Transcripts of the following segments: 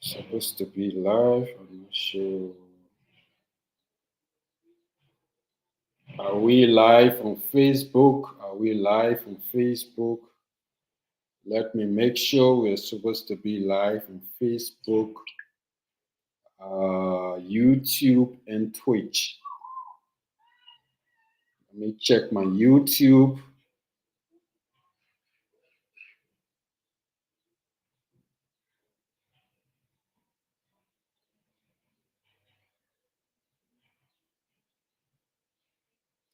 Supposed to be live. I'm not sure. Are we live on Facebook? Are we live on Facebook? Let me make sure we're supposed to be live on Facebook, YouTube, and Twitch. Let me check my YouTube.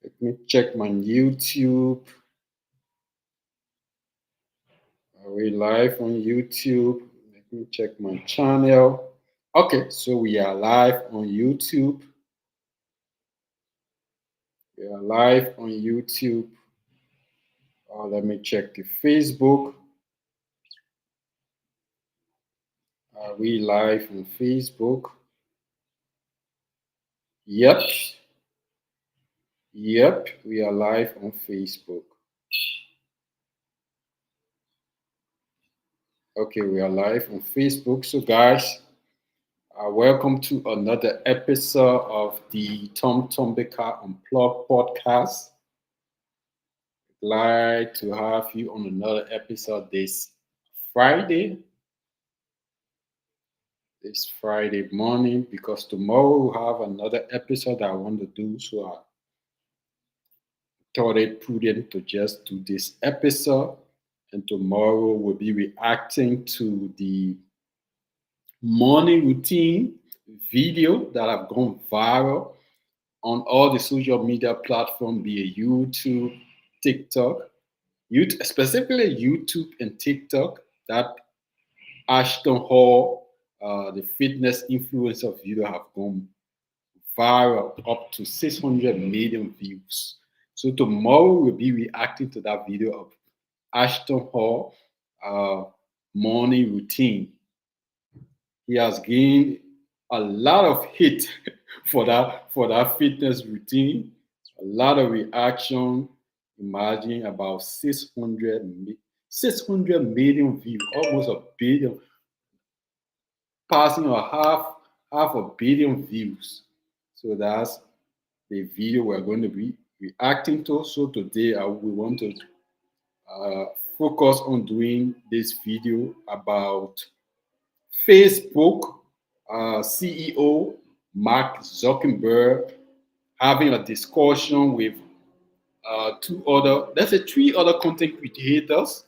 Let me check my YouTube. Are we live on YouTube? Let me check my channel. Okay, so we are live on YouTube. We are live on YouTube. Let me check the Facebook. Are we live on Facebook? Yep. Yep, we are live on Facebook. Okay, we are live on Facebook. So, guys, welcome to another episode of the Tom Tombeka Unplugged podcast. Glad to have you on another episode this Friday. This Friday morning, because tomorrow we'll have another episode I want to do. So, I thought it prudent to just do this episode. And tomorrow we'll be reacting to the morning routine video that have gone viral on all the social media platforms, be it YouTube, TikTok, YouTube, specifically YouTube and TikTok, that Ashton Hall, the fitness influencer video, have gone viral up to 600 million views. So tomorrow we'll be reacting to that video of Ashton Hall morning routine. He has gained a lot of hit for that fitness routine, a lot of reaction. Imagine about 600 million views, almost a billion, passing a half a billion views. So that's the video we're going to be reacting to. So today we want to uh, focus on doing this video about Facebook CEO Mark Zuckerberg having a discussion with three other content creators,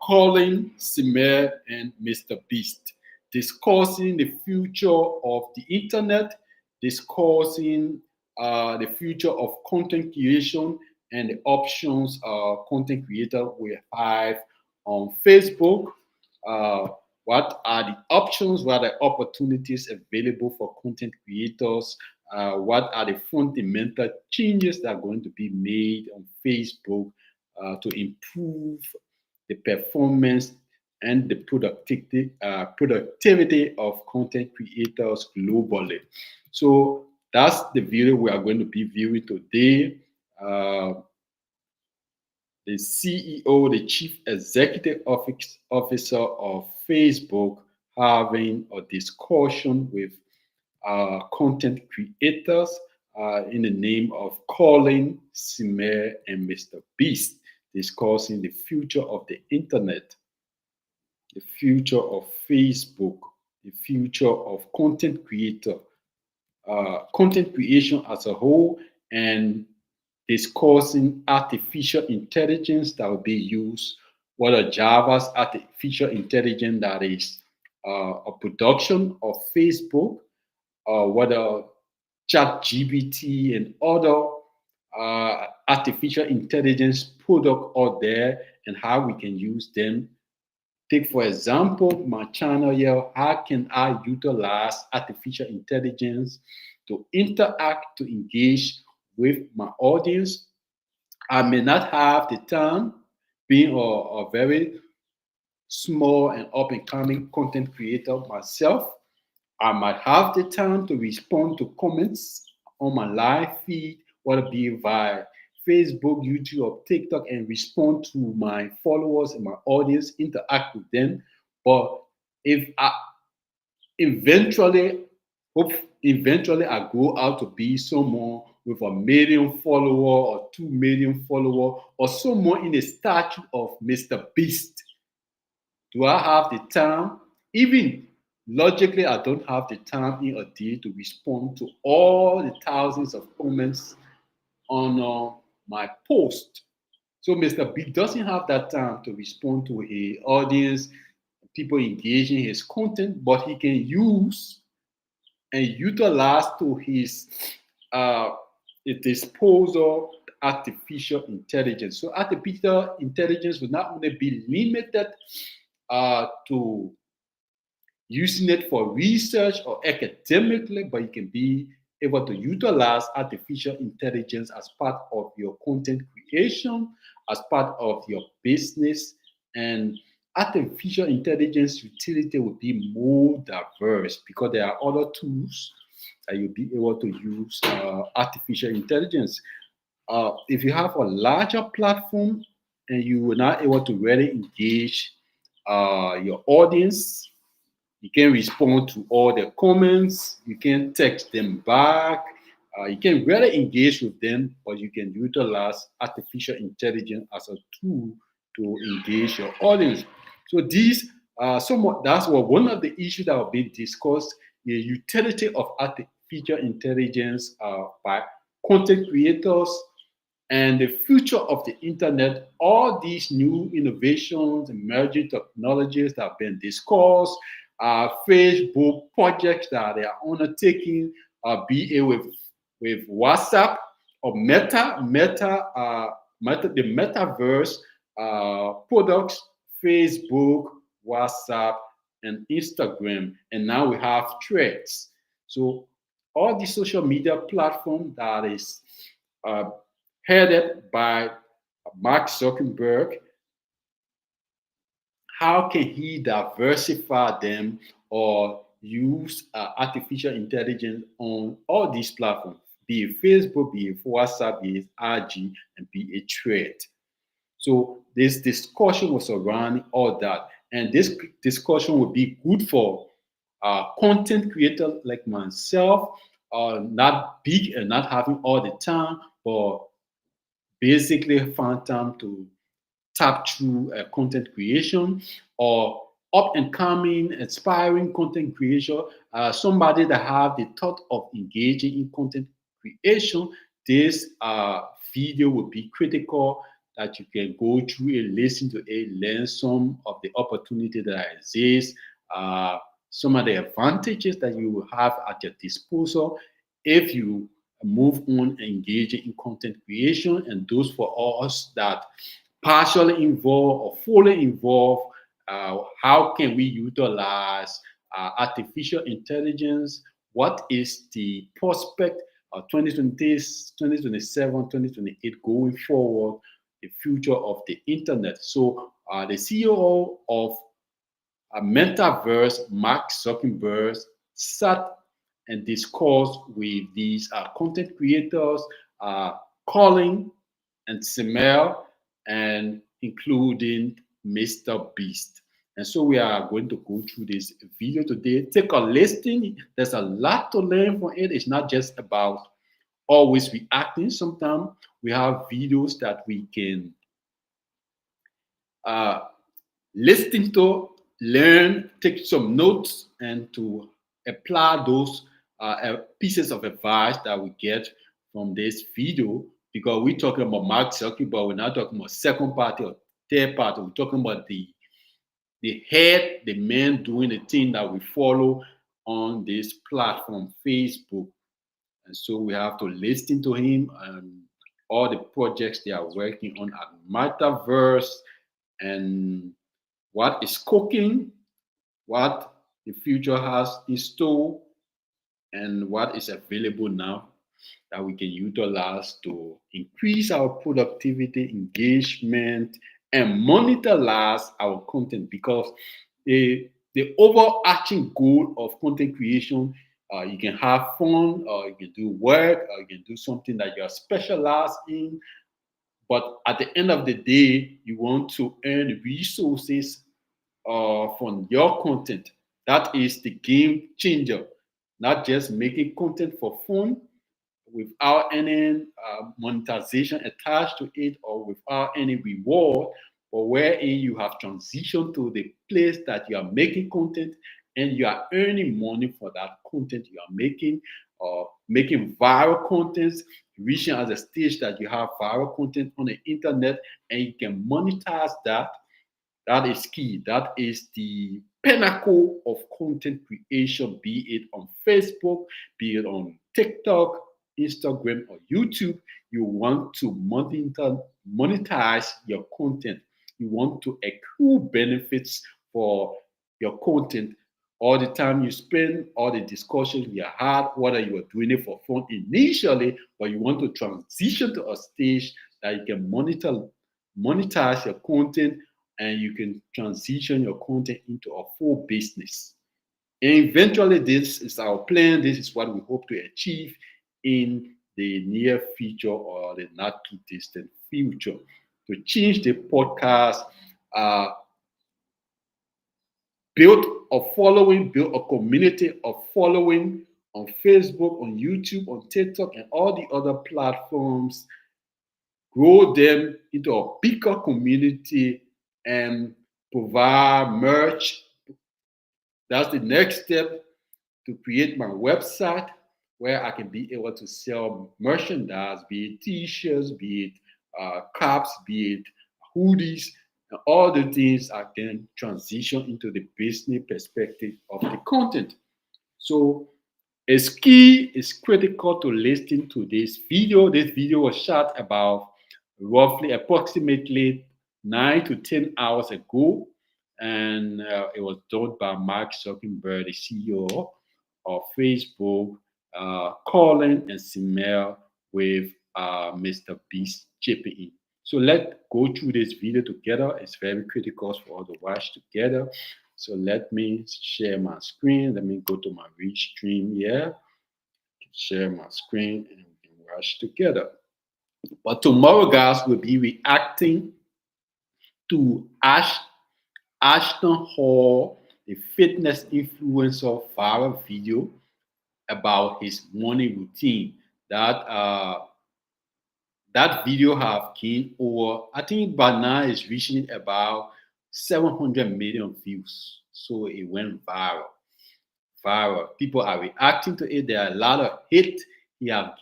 Colin, Simer, and Mr. Beast, discussing the future of the internet, discussing the future of content creation and the options content creator will have on Facebook. Uh, what are the options? What are the opportunities available for content creators? What are the fundamental changes that are going to be made on Facebook to improve the performance and the productivity of content creators globally? So that's the video we are going to be viewing today. The CEO, the Chief Executive Officer of Facebook, having a discussion with content creators in the name of Colin, Simer, and Mr. Beast, discussing the future of the internet, the future of Facebook, the future of content creation as a whole, and discussing artificial intelligence that will be used, whether Java's artificial intelligence that is a production of Facebook, whether ChatGPT and other artificial intelligence product out there, and how we can use them. Take, for example, my channel here. How can I utilize artificial intelligence to interact, to engage with my audience? I may not have the time, being a very small and up and coming content creator myself. I might have the time to respond to comments on my live feed, whether it be via Facebook, YouTube, or TikTok, and respond to my followers and my audience, interact with them. But if eventually, hope eventually I grow out to be someone with 1 million follower or 2 million follower or someone in the stature of Mr. Beast. Do I have the time? Even logically, I don't have the time in a day to respond to all the thousands of comments on my post. So Mr. B doesn't have that time to respond to his audience, people engaging his content, but he can use and utilize to his uh, disposal artificial intelligence. So artificial intelligence will not only be limited to using it for research or academically, but you can be able to utilize artificial intelligence as part of your content creation, as part of your business, and artificial intelligence utility will be more diverse because there are other tools that you'll be able to use artificial intelligence. If you have a larger platform and you are not able to really engage your audience, you can respond to all their comments. You can text them back. You can really engage with them, but you can utilize artificial intelligence as a tool to engage your audience. So these somewhat that's what one of the issues that will be discussed: the utility of artificial intelligence by content creators and the future of the internet. All these new innovations, emerging technologies that have been discussed, Facebook projects that they are undertaking, be it with WhatsApp or the metaverse products, Facebook, WhatsApp, and Instagram, and now we have Threads. So all the social media platform that is uh, headed by Mark Zuckerberg, how can he diversify them or use artificial intelligence on all these platforms, be it Facebook, be it WhatsApp, be it IG, and be it Thread? So this discussion was around all that, and this discussion would be good for content creators like myself, not big and not having all the time, but basically found time to tap through content creation or up and coming inspiring content creation, somebody that have the thought of engaging in content creation. This video will be critical, that you can go through it, listen to it, learn some of the opportunity that exist, some of the advantages that you will have at your disposal if you move on engaging in content creation. And those for us that partially involved or fully involved, how can we utilize artificial intelligence? What is the prospect of 2020, 2027, 2028 going forward, the future of the internet? So the CEO of Metaverse, Mark Zuckerberg, sat and discussed with these content creators, Colin and Simel, and including Mr. Beast. And so we are going to go through this video today. Take a listen. There's a lot to learn from it. It's not just about always reacting. Sometimes we have videos that we can uh, listen to, learn, take some notes, and to apply those pieces of advice that we get from this video. Because we're talking about Mark Zuckerberg, we're not talking about second party or third party. We're talking about the head, the man doing the thing that we follow on this platform, Facebook. And so we have to listen to him and all the projects they are working on at Metaverse, and what is cooking, what the future has in store, and what is available now that we can utilize to increase our productivity, engagement, and monetize our content. Because the overarching goal of content creation, you can have fun, or you can do work, or you can do something that you are specialized in. But at the end of the day, you want to earn resources from your content. That is the game changer. Not just making content for fun without any monetization attached to it or without any reward, but wherein you have transitioned to the place that you are making content and you are earning money for that content you are making, or making viral contents, reaching at a stage that you have viral content on the internet and you can monetize that. That is key. That is the pinnacle of content creation, be it on Facebook, be it on TikTok, Instagram, or YouTube. You want to monetize your content. You want to accrue benefits for your content. All the time you spend, all the discussions you had, whether you are doing it for fun initially, but you want to transition to a stage that you can monetize your content and you can transition your content into a full business. And eventually, this is our plan. This is what we hope to achieve in the near future or the not too distant future. To change the podcast, build a following, build a community of following on Facebook, on YouTube, on TikTok, and all the other platforms, grow them into a bigger community and provide merch. That's the next step, to create my website where I can be able to sell merchandise, be it t-shirts, be it caps, be it hoodies, and all the things I can transition into the business perspective of the content. So it's key, it's critical to listen to this video. This video was shot about approximately 9 to 10 hours ago, and it was done by Mark Zuckerberg, the CEO of Facebook, Colin and Simel, with Mr. Beast chipping in. So let's go through this video together. It's very critical for us to watch together. So let me share my screen. Let me go to my Restream here. Share my screen and we can watch together. But tomorrow, guys, we'll be reacting to Ashton Hall, the fitness influencer, viral video about his morning routine. That video have gained over, I think by now it's reaching about 700 million views. So it went viral. People are reacting to it. There are a lot of hate he have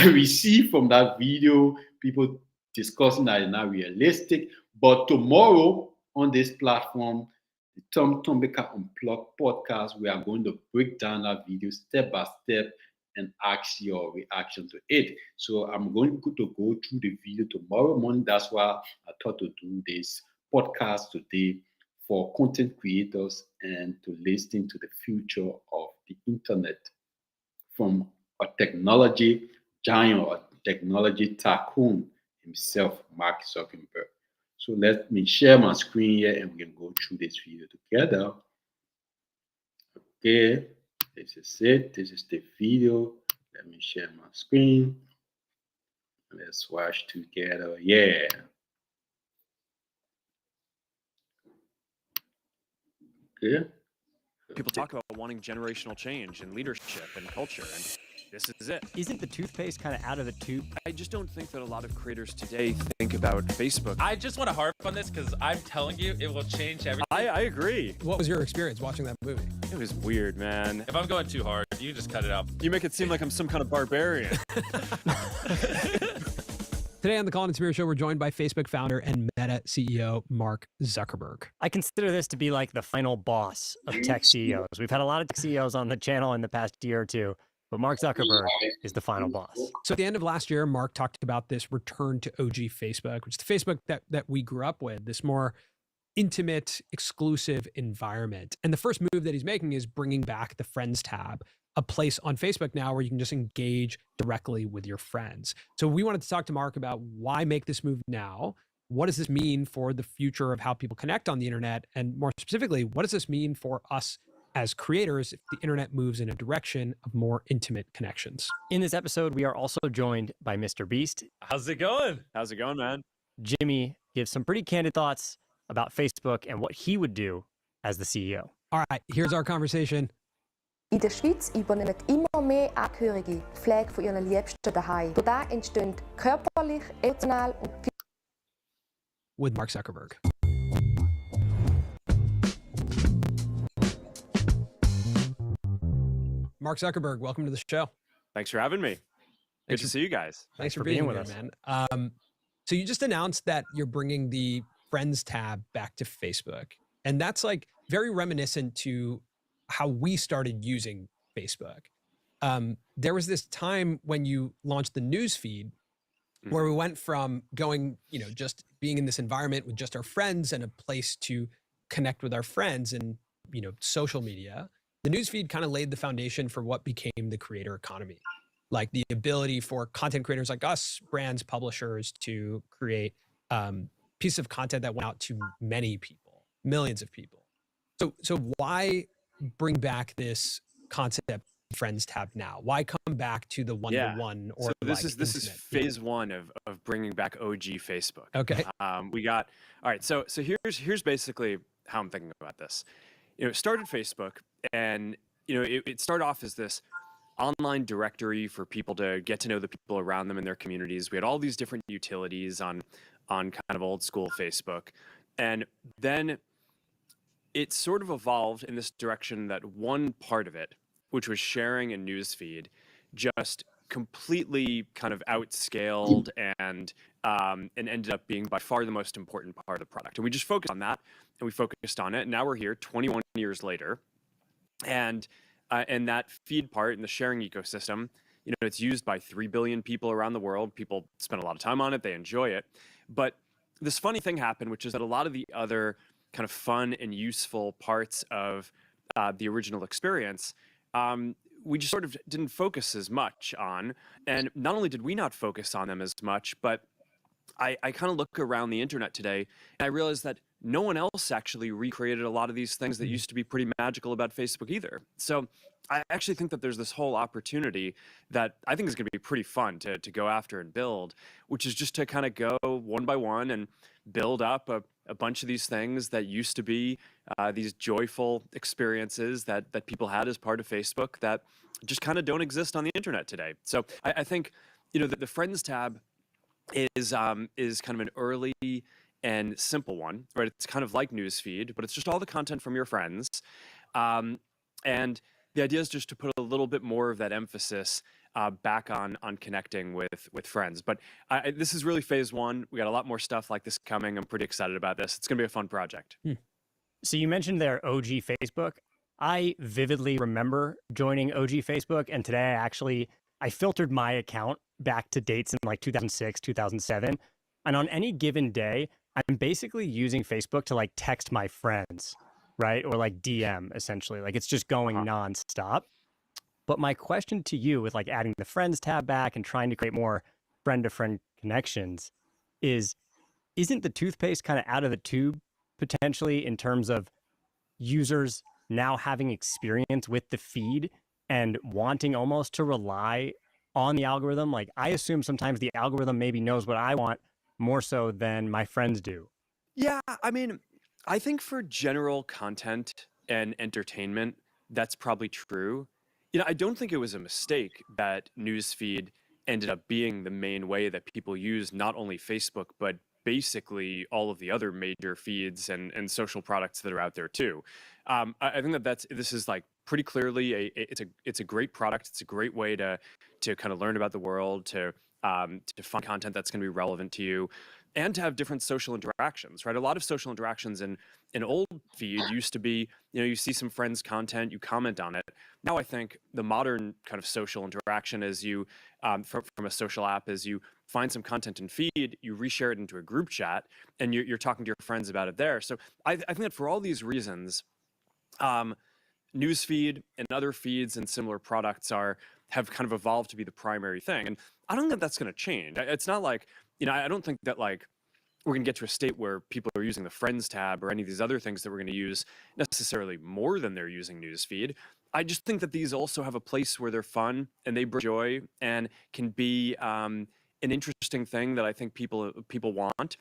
received from that video. People discussing that it's not realistic. But tomorrow on this platform, the Tom Tombeka Unplugged podcast, we are going to break down that video step by step and ask your reaction to it. So I'm going to go through the video tomorrow morning. That's why I thought to do this podcast today for content creators and to listen to the future of the internet from a technology giant or technology tycoon himself, Mark Zuckerberg. So let me share my screen here and we can go through this video together. Okay, this is it. This is the video. Let me share my screen. Let's watch together. Yeah. Okay. People talk about wanting generational change and leadership and culture, and this is it. Isn't the toothpaste kind of out of the tube? I just don't think that a lot of creators today think about Facebook. I just want to harp on this because I'm telling you, it will change everything. I agree. What was your experience watching that movie? It was weird, man. If I'm going too hard, you just cut it out. You make it seem like I'm some kind of barbarian. Today on the Colin and Samir Show, we're joined by Facebook founder and Meta CEO, Mark Zuckerberg. I consider this to be like the final boss of tech CEOs. We've had a lot of tech CEOs on the channel in the past year or two, but Mark Zuckerberg is the final boss. So at the end of last year, Mark talked about this return to OG Facebook, which is the Facebook that we grew up with, this more intimate, exclusive environment. And the first move that he's making is bringing back the Friends tab, a place on Facebook now where you can just engage directly with your friends. So we wanted to talk to Mark about why make this move now? What does this mean for the future of how people connect on the internet? And more specifically, what does this mean for us as creators if the internet moves in a direction of more intimate connections? In this episode, we are also joined by Mr. Beast. How's it going? How's it going, man? Jimmy gives some pretty candid thoughts about Facebook and what he would do as the CEO. All right, here's our conversation. In der Schweiz übernehmen immer mehr Angehörige die Pflege von ihren Liebsten daheim. Dadurch entstehen körperlich, emotional und With Mark Zuckerberg. Mark Zuckerberg, welcome to the show. Thanks for having me. Good to see you guys. Thanks for being with us, man. So you just announced that you're bringing the Friends tab back to Facebook. And that's like very reminiscent to how we started using Facebook. There was this time when you launched the news feed where we went from going, just being in this environment with just our friends and a place to connect with our friends and, social media. The newsfeed kind of laid the foundation for what became the creator economy, like the ability for content creators like us, brands, publishers to create piece of content that went out to many people, millions of people. So why bring back this concept Friends tab now? Why come back to the one-to-one or so this like is phase one of bringing back OG Facebook. Okay. All right. So here's basically how I'm thinking about this. It started Facebook, and it started off as this online directory for people to get to know the people around them in their communities. We had all these different utilities on kind of old school Facebook, and then it sort of evolved in this direction that one part of it, which was sharing a news feed, just completely kind of outscaled and ended up being by far the most important part of the product. And we just focused on that, and we focused on it. And now we're here 21 years later, and that feed part in the sharing ecosystem, it's used by 3 billion people around the world. People spend a lot of time on it. They enjoy it. But this funny thing happened, which is that a lot of the other kind of fun and useful parts of the original experience, we just sort of didn't focus as much on. And not only did we not focus on them as much, but I kind of look around the internet today and I realize that no one else actually recreated a lot of these things that used to be pretty magical about Facebook either. So I actually think that there's this whole opportunity that I think is going to be pretty fun to go after and build, which is just to kind of go one by one and build up a bunch of these things that used to be these joyful experiences that people had as part of Facebook that just kind of don't exist on the internet today. So I think, the Friends tab is kind of an early and simple one, right? It's kind of like newsfeed, but it's just all the content from your friends. And the idea is just to put a little bit more of that emphasis back on connecting with friends. But this is really phase one. We got a lot more stuff like this coming. I'm pretty excited about this. It's going to be a fun project. So you mentioned their OG Facebook. I vividly remember joining OG Facebook, and today I filtered my account back to dates in like 2006, 2007. And on any given day, I'm basically using Facebook to like text my friends, right? Or like DM essentially. Like it's just going nonstop. But my question to you with like adding the Friends tab back and trying to create more friend-to-friend connections isn't the toothpaste kind of out of the tube potentially in terms of users now having experience with the feed and wanting almost to rely on the algorithm? Like I assume sometimes the algorithm maybe knows what I want more so than my friends do. Yeah, I mean, I think for general content and entertainment, that's probably true. I don't think it was a mistake that newsfeed ended up being the main way that people use not only Facebook, but basically all of the other major feeds and social products that are out there too. I think this is like pretty clearly it's a great product. It's a great way to kind of learn about the world, to find content that's going to be relevant to you, and to have different social interactions, right? A lot of social interactions in an old feed used to be, you see some friends' content, you comment on it. Now I think the modern kind of social interaction is you, from a social app, is you find some content in feed, you reshare it into a group chat, and you're talking to your friends about it there. So I think that for all these reasons, newsfeed and other feeds and similar products have kind of evolved to be the primary thing. And I don't think that's going to change. It's not like, I don't think that like we're going to get to a state where people are using the Friends tab or any of these other things that we're going to use necessarily more than they're using newsfeed. I just think that these also have a place where they're fun and they bring joy and can be an interesting thing that I think people want.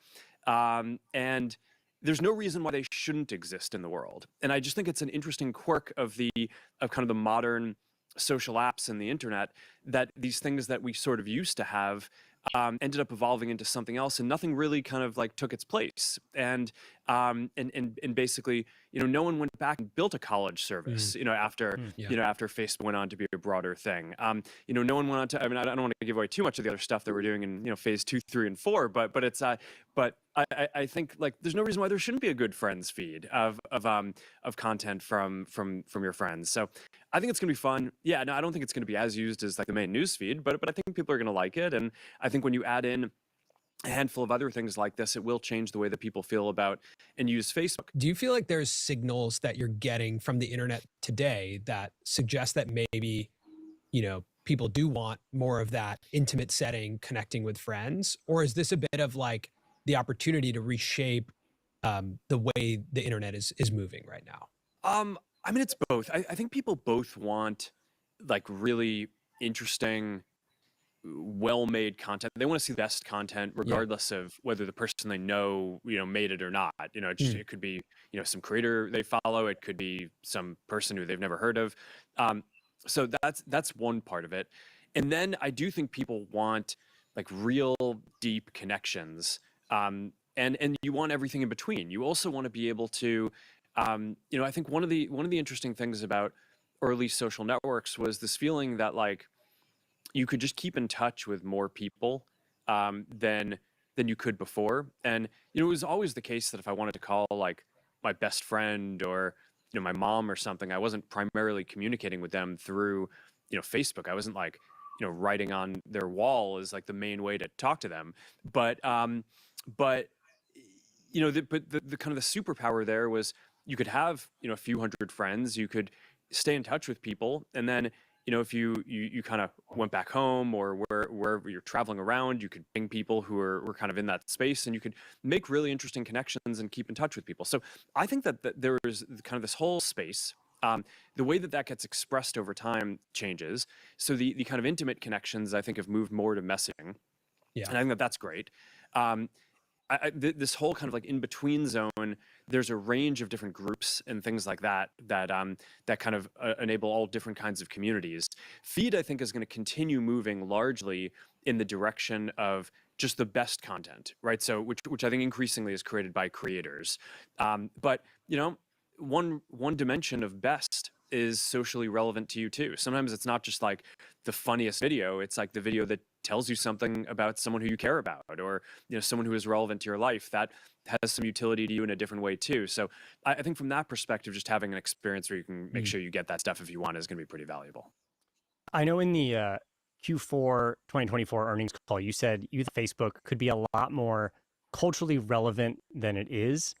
And there's no reason why they shouldn't exist in the world. And I just think it's an interesting quirk of kind of the modern social apps and the internet, that these things that we sort of used to have ended up evolving into something else, and nothing really kind of like took its place. And basically, no one went back and built a college service, after after Facebook went on to be a broader thing. No one went on to. I mean, I don't want to give away too much of the other stuff that we're doing in phase 2, 3, and 4, but it's but I think like there's no reason why there shouldn't be a good friends feed of content from your friends. So I think it's gonna be fun. Yeah, no, I don't think it's gonna be as used as like the main news feed, but I think people are gonna like it. And I think when you add in a handful of other things like this, it will change the way that people feel about and use Facebook. Do you feel like there's signals that you're getting from the internet today that suggest that maybe, people do want more of that intimate setting, connecting with friends? Or is this a bit of like the opportunity to reshape the way the internet is moving right now? I mean, it's both. I think people both want like really interesting, well-made content. They want to see the best content, regardless of whether the person they know, made it or not. It could be, some creator they follow. It could be some person who they've never heard of. So that's one part of it. And then I do think people want like real deep connections. And you want everything in between. You also want to be able to, I think one of the interesting things about early social networks was this feeling that like you could just keep in touch with more people than you could before. And it was always the case that if I wanted to call like my best friend or my mom or something, I wasn't primarily communicating with them through Facebook. I wasn't like writing on their wall is like the main way to talk to them. But the kind of the superpower there was you could have a few hundred friends, you could stay in touch with people, and then if you kind of went back home or wherever you're traveling around, you could ping people who were kind of in that space, and you could make really interesting connections and keep in touch with people. So I think that there is kind of this whole space. The way that gets expressed over time changes. So the kind of intimate connections, I think, have moved more to messaging. Yeah. And I think that that's great. This whole kind of like in between zone, there's a range of different groups and things like that kind of enable all different kinds of communities. Feed, I think, is going to continue moving largely in the direction of just the best content, right? So which I think increasingly is created by creators. But one dimension of best is socially relevant to you too. Sometimes it's not just like the funniest video, it's like the video that tells you something about someone who you care about, or someone who is relevant to your life that has some utility to you in a different way too. So I think from that perspective, just having an experience where you can make sure you get that stuff if you want is going to be pretty valuable. I know in the Q4 2024 earnings call, you said you think Facebook could be a lot more culturally relevant than it is.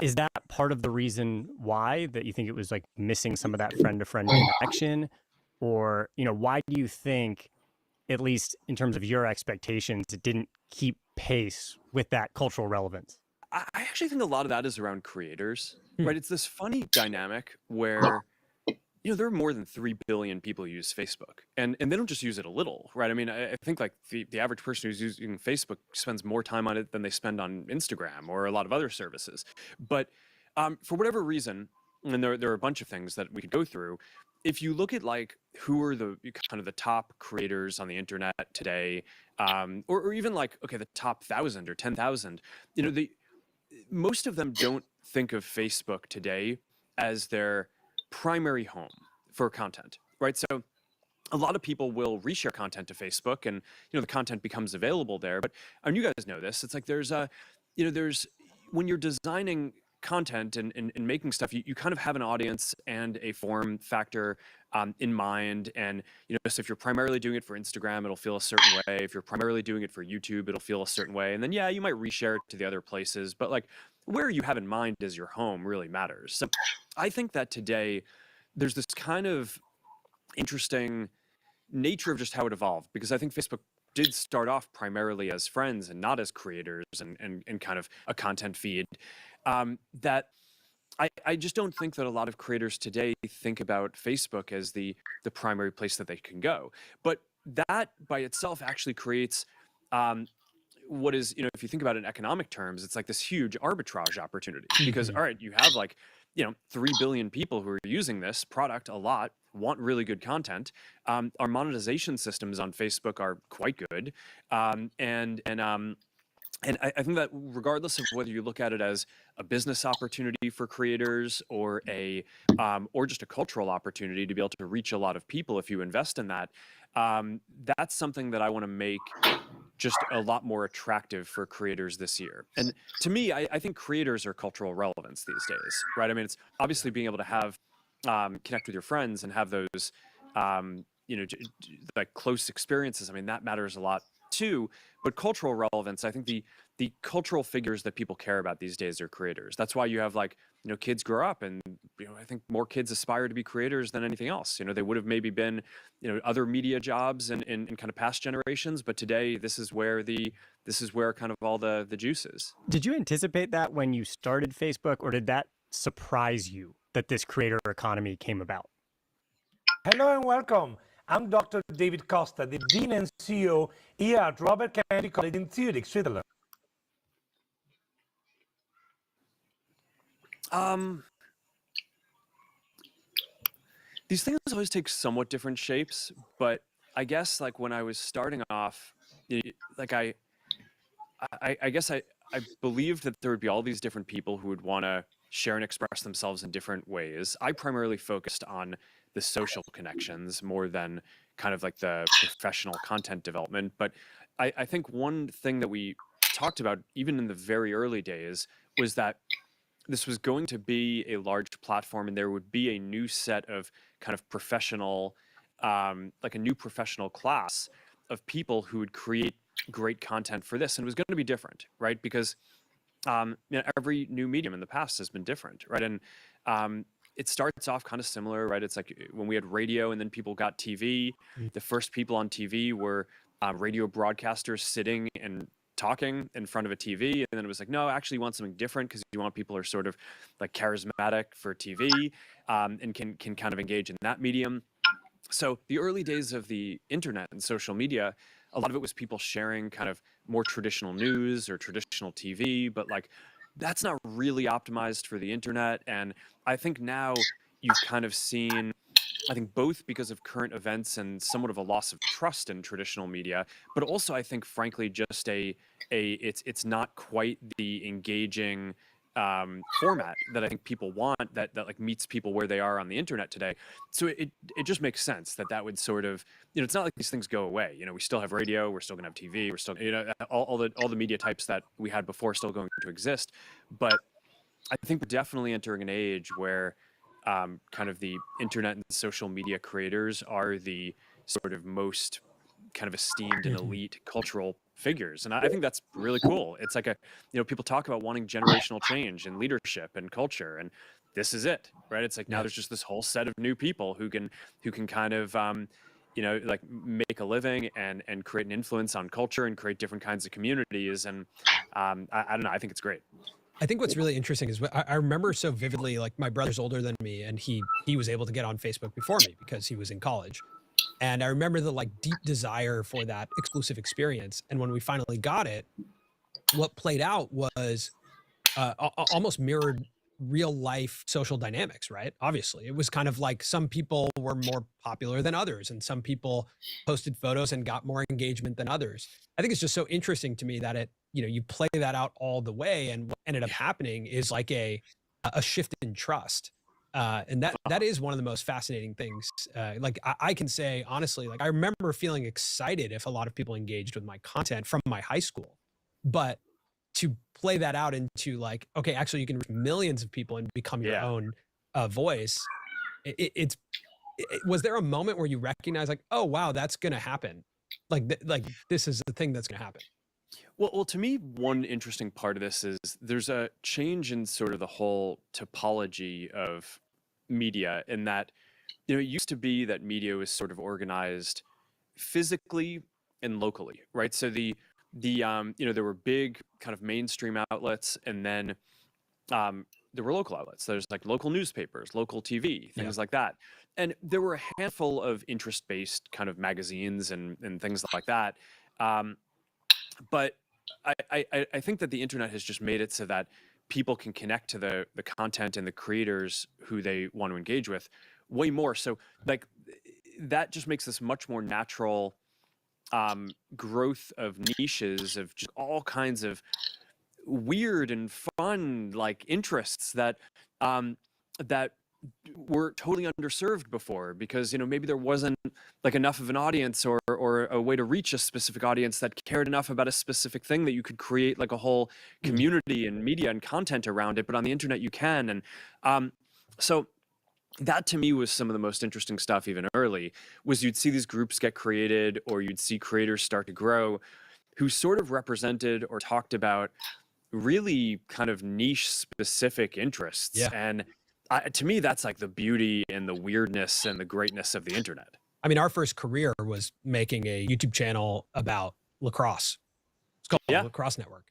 Is that part of the reason why that you think it was like missing some of that friend-to-friend connection? Or, why do you think, at least in terms of your expectations, it didn't keep pace with that cultural relevance? I actually think a lot of that is around creators, right? It's this funny dynamic where, there are more than 3 billion people who use Facebook, and they don't just use it a little, right? I mean, I think like the average person who's using Facebook spends more time on it than they spend on Instagram or a lot of other services. But for whatever reason, and there are a bunch of things that we could go through, if you look at like who are the kind of the top creators on the internet today, or even like, okay, the top 1,000 or 10,000, most of them don't think of Facebook today as their primary home for content, right? So a lot of people will reshare content to Facebook, and the content becomes available there. But you guys know this. It's like there's when you're designing content and making stuff, you kind of have an audience and a form factor in mind. And so if you're primarily doing it for Instagram, it'll feel a certain way. If you're primarily doing it for YouTube, it'll feel a certain way. And then you might reshare it to the other places, but like where you have in mind as your home really matters. So I think that today there's this kind of interesting nature of just how it evolved, because I think Facebook did start off primarily as friends and not as creators and kind of a content feed. That I just don't think that a lot of creators today think about Facebook as the primary place that they can go. But that by itself actually creates what is, if you think about it in economic terms, it's like this huge arbitrage opportunity because, all right, you have like, 3 billion people who are using this product a lot, want really good content. Our monetization systems on Facebook are quite good. And I think that regardless of whether you look at it as a business opportunity for creators or or just a cultural opportunity to be able to reach a lot of people if you invest in that, that's something that I want to make just a lot more attractive for creators this year. And to me, I think creators are cultural relevance these days, right? I mean, it's obviously being able to have connect with your friends and have those like close experiences. I mean, that matters a lot too. But cultural relevance, I think the cultural figures that people care about these days are creators. That's why you have like, kids grow up and, I think more kids aspire to be creators than anything else. They would have maybe been, other media jobs in kind of past generations, but today this is where kind of all the juice is. Did you anticipate that when you started Facebook, or did that surprise you that this creator economy came about? Hello and welcome. I'm Dr. David Costa, the Dean and CEO here at Robert Kennedy College in Zurich, Switzerland. These things always take somewhat different shapes, but I guess like when I was starting off, like I guess I believed that there would be all these different people who would want to share and express themselves in different ways. I primarily focused on the social connections more than kind of like the professional content development. But I think one thing that we talked about even in the very early days was that this was going to be a large platform and there would be a new set of kind of professional, like a new professional class of people who would create great content for this. And it was going to be different, right? Because every new medium in the past has been different, right? And it starts off kind of similar, right? It's like when we had radio and then people got TV. The first people on TV were radio broadcasters sitting and talking in front of a TV. And then it was like, no, actually you want something different because you want people who are sort of like charismatic for TV and can kind of engage in that medium. So the early days of the internet and social media, a lot of it was people sharing kind of more traditional news or traditional TV, but like that's not really optimized for the internet. And I think now you've kind of seen, I think both because of current events and somewhat of a loss of trust in traditional media, but also I think frankly just it's not quite the engaging format that I think people want that like meets people where they are on the internet today. So it just makes sense that would sort of, it's not like these things go away. We still have radio, we're still gonna have TV, we're still, all the media types that we had before are still going to exist. But I think we're definitely entering an age where kind of the internet and social media creators are the sort of most kind of esteemed and elite cultural figures. And I think that's really cool. It's like people talk about wanting generational change and leadership and culture, and this is it, right? It's like now there's just this whole set of new people who can kind of like make a living and create an influence on culture and create different kinds of communities. And I don't know, I think it's great. I think what's really interesting is I remember so vividly, like my brother's older than me and he was able to get on Facebook before me because he was in college. And I remember the like deep desire for that exclusive experience. And when we finally got it, what played out was almost mirrored real life social dynamics, right? Obviously, it was kind of like some people were more popular than others and some people posted photos and got more engagement than others. I think it's just so interesting to me that you play that out all the way, and what ended up happening is like a shift in trust. And that is one of the most fascinating things. Like I can say honestly, like I remember feeling excited if a lot of people engaged with my content from my high school, but to play that out into like, okay, actually you can reach millions of people and become your own voice. Was there a moment where you recognize like, oh wow, that's going to happen? Like this is the thing that's going to happen. Well, to me, one interesting part of this is there's a change in sort of the whole topology of media in that, it used to be that media was sort of organized physically and locally, right? So there were big kind of mainstream outlets, and then there were local outlets. There's like local newspapers, local TV, things like that. And there were a handful of interest-based kind of magazines and things like that. But I think that the internet has just made it so that people can connect to the content and the creators who they want to engage with way more. So like that just makes this much more natural growth of niches of just all kinds of weird and fun like interests that that were totally underserved before, because maybe there wasn't like enough of an audience or a way to reach a specific audience that cared enough about a specific thing that you could create like a whole community and media and content around it. But on the internet you can. And so that to me was some of the most interesting stuff even early, was you'd see these groups get created or you'd see creators start to grow who sort of represented or talked about really kind of niche specific interests. Yeah. And to me, that's like the beauty and the weirdness and the greatness of the internet. I mean, our first career was making a YouTube channel about lacrosse. It's called Lacrosse Network.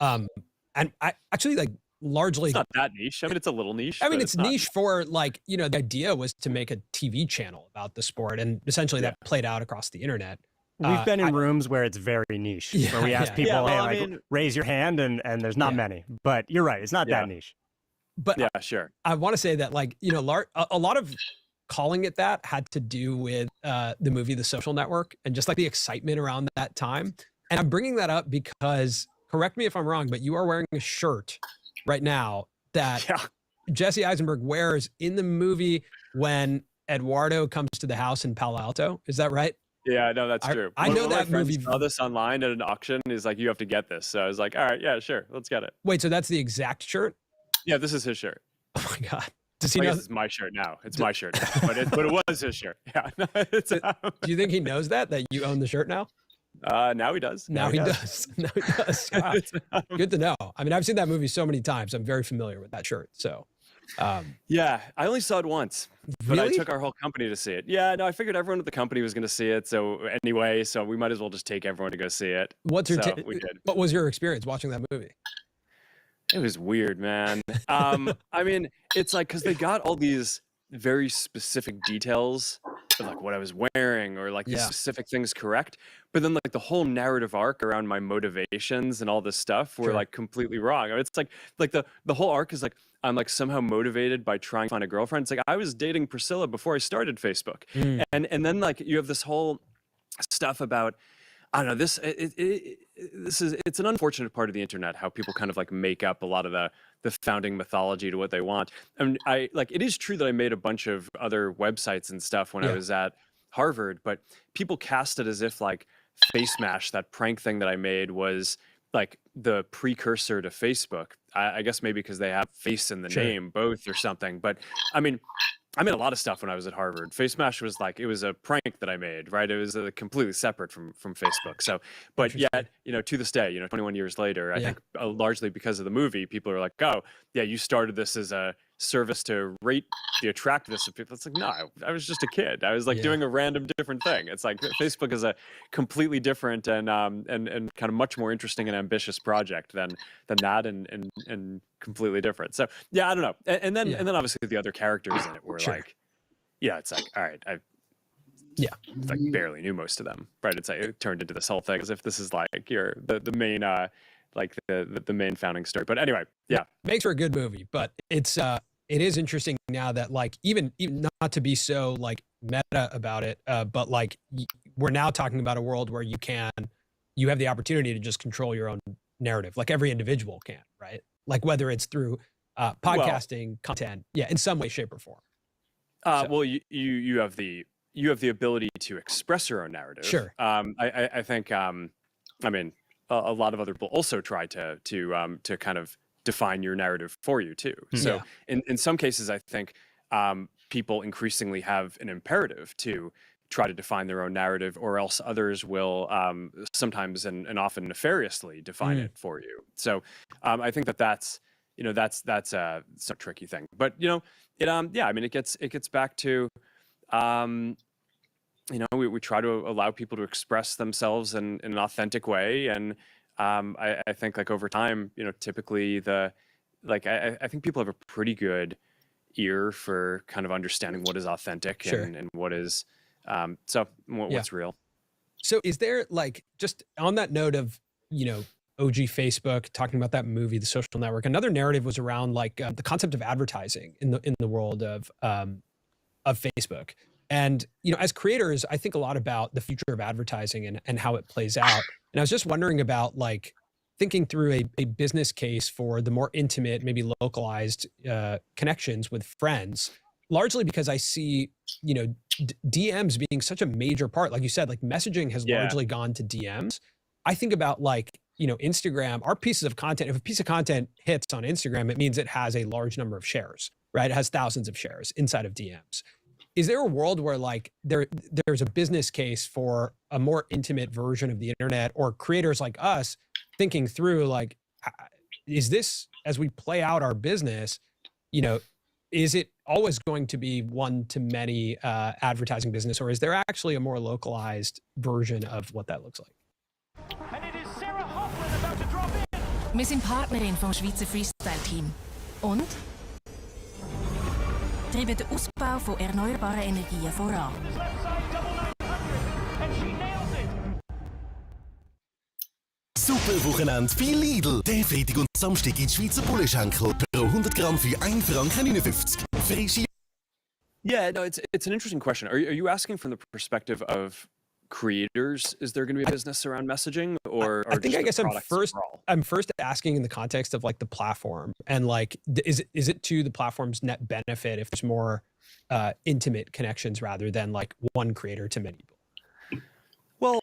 And I actually like largely. It's not that niche. I mean, it's a little niche. I mean, it's niche for like, the idea was to make a TV channel about the sport. And essentially that played out across the internet. We've been in rooms where it's very niche, where we ask people, hey, raise your hand, and there's not many. But you're right, it's not that niche. But yeah, sure. I want to say that like, a lot of calling it that had to do with the movie The Social Network and just like the excitement around that time. And I'm bringing that up because, correct me if I'm wrong, but you are wearing a shirt right now that Jesse Eisenberg wears in the movie when Eduardo comes to the house in Palo Alto. Is that right? Yeah, no, that's true. I know that movie. Saw this online at an auction. He's like, you have to get this. So I was like, all right, yeah, sure, let's get it. Wait, so that's the exact shirt? Yeah, this is his shirt. Oh my God. Does he know? It's my shirt now. It's my shirt now. But it was his shirt. Yeah. Do you think he knows that you own the shirt now? Now he does. Now he does. Now he does. Wow. Good to know. I mean, I've seen that movie so many times. I'm very familiar with that shirt. So, yeah, I only saw it once, but I took our whole company to see it. Yeah, no, I figured everyone at the company was going to see it. So anyway, so we might as well just take everyone to go see it. We did. What was your experience watching that movie? It was weird, man. I mean, it's like, because they got all these very specific details of like what I was wearing or like the specific things correct, but then like the whole narrative arc around my motivations and all this stuff were like completely wrong. I mean, it's like the whole arc is like, I'm like somehow motivated by trying to find a girlfriend. It's like I was dating Priscilla before I started Facebook. And then like you have this whole stuff about, I don't know, it's an unfortunate part of the internet, how people kind of like make up a lot of the founding mythology to what they want. And it is true that I made a bunch of other websites and stuff when I was at Harvard, but people cast it as if like Face Mash, that prank thing that I made, was like the precursor to Facebook. I guess maybe because they have face in the name, both or something. But I mean, I made a lot of stuff when I was at Harvard. Face Mash was like, it was a prank that I made, right? It was completely separate from Facebook. So, but yet, to this day, 21 years later, I think largely because of the movie, people are like, oh, yeah, you started this as a service to rate the attractiveness of people. It's like, no, I was just a kid. I was like doing a random different thing. It's like Facebook is a completely different and kind of much more interesting and ambitious project than that and completely different. So yeah, I don't know. And then obviously the other characters in it were like, it's like, all right, I like barely knew most of them, right? It's like it turned into this whole thing as if this is like the main like the main founding story. But anyway, makes for a good movie. But it is interesting now that like even not to be so like meta about it, but like we're now talking about a world where you have the opportunity to just control your own narrative, like every individual can, right? Like whether it's through podcasting, content, in some way, shape, or form. Well, you have the ability to express your own narrative. Sure. I think I mean a lot of other people also try to kind of define your narrative for you too. So in some cases, I think people increasingly have an imperative to try to define their own narrative, or else others will sometimes and often nefariously define it for you. So I think that's a tricky thing. But I mean, it gets back to we try to allow people to express themselves in an authentic way, and I think like over time, typically I think people have a pretty good ear for kind of understanding what is authentic and what is what's real. So is there like, just on that note of OG Facebook, talking about that movie, The Social Network. Another narrative was around like the concept of advertising in the world of Facebook. And as creators, I think a lot about the future of advertising and how it plays out. And I was just wondering about like thinking through a business case for the more intimate, maybe localized connections with friends, largely because I see, DMs being such a major part. Like you said, like messaging has largely gone to DMs. I think about like, Instagram, our pieces of content, if a piece of content hits on Instagram, it means it has a large number of shares, right? It has thousands of shares inside of DMs. Is there a world where like there's a business case for a more intimate version of the internet, or creators like us thinking through like, is this, as we play out our business, is it always going to be one-to-many advertising business, or is there actually a more localized version of what that looks like? Wir sind Partnerin vom Schweizer Freestyle-Team und treiben den Ausbau von erneuerbaren Energien voran. Super Wochenende bei Lidl. Der Freitag und Samstag in Schweizer Bullenschenkel pro 100 Gramm für 1,59 Franken. Frische. Yeah, no, it's an interesting question. Are you asking from the perspective of creators? Is there going to be a business around messaging, or I think, I guess overall? I'm first asking in the context of like the platform, and like is it to the platform's net benefit if there's more intimate connections rather than like one creator to many people? Well,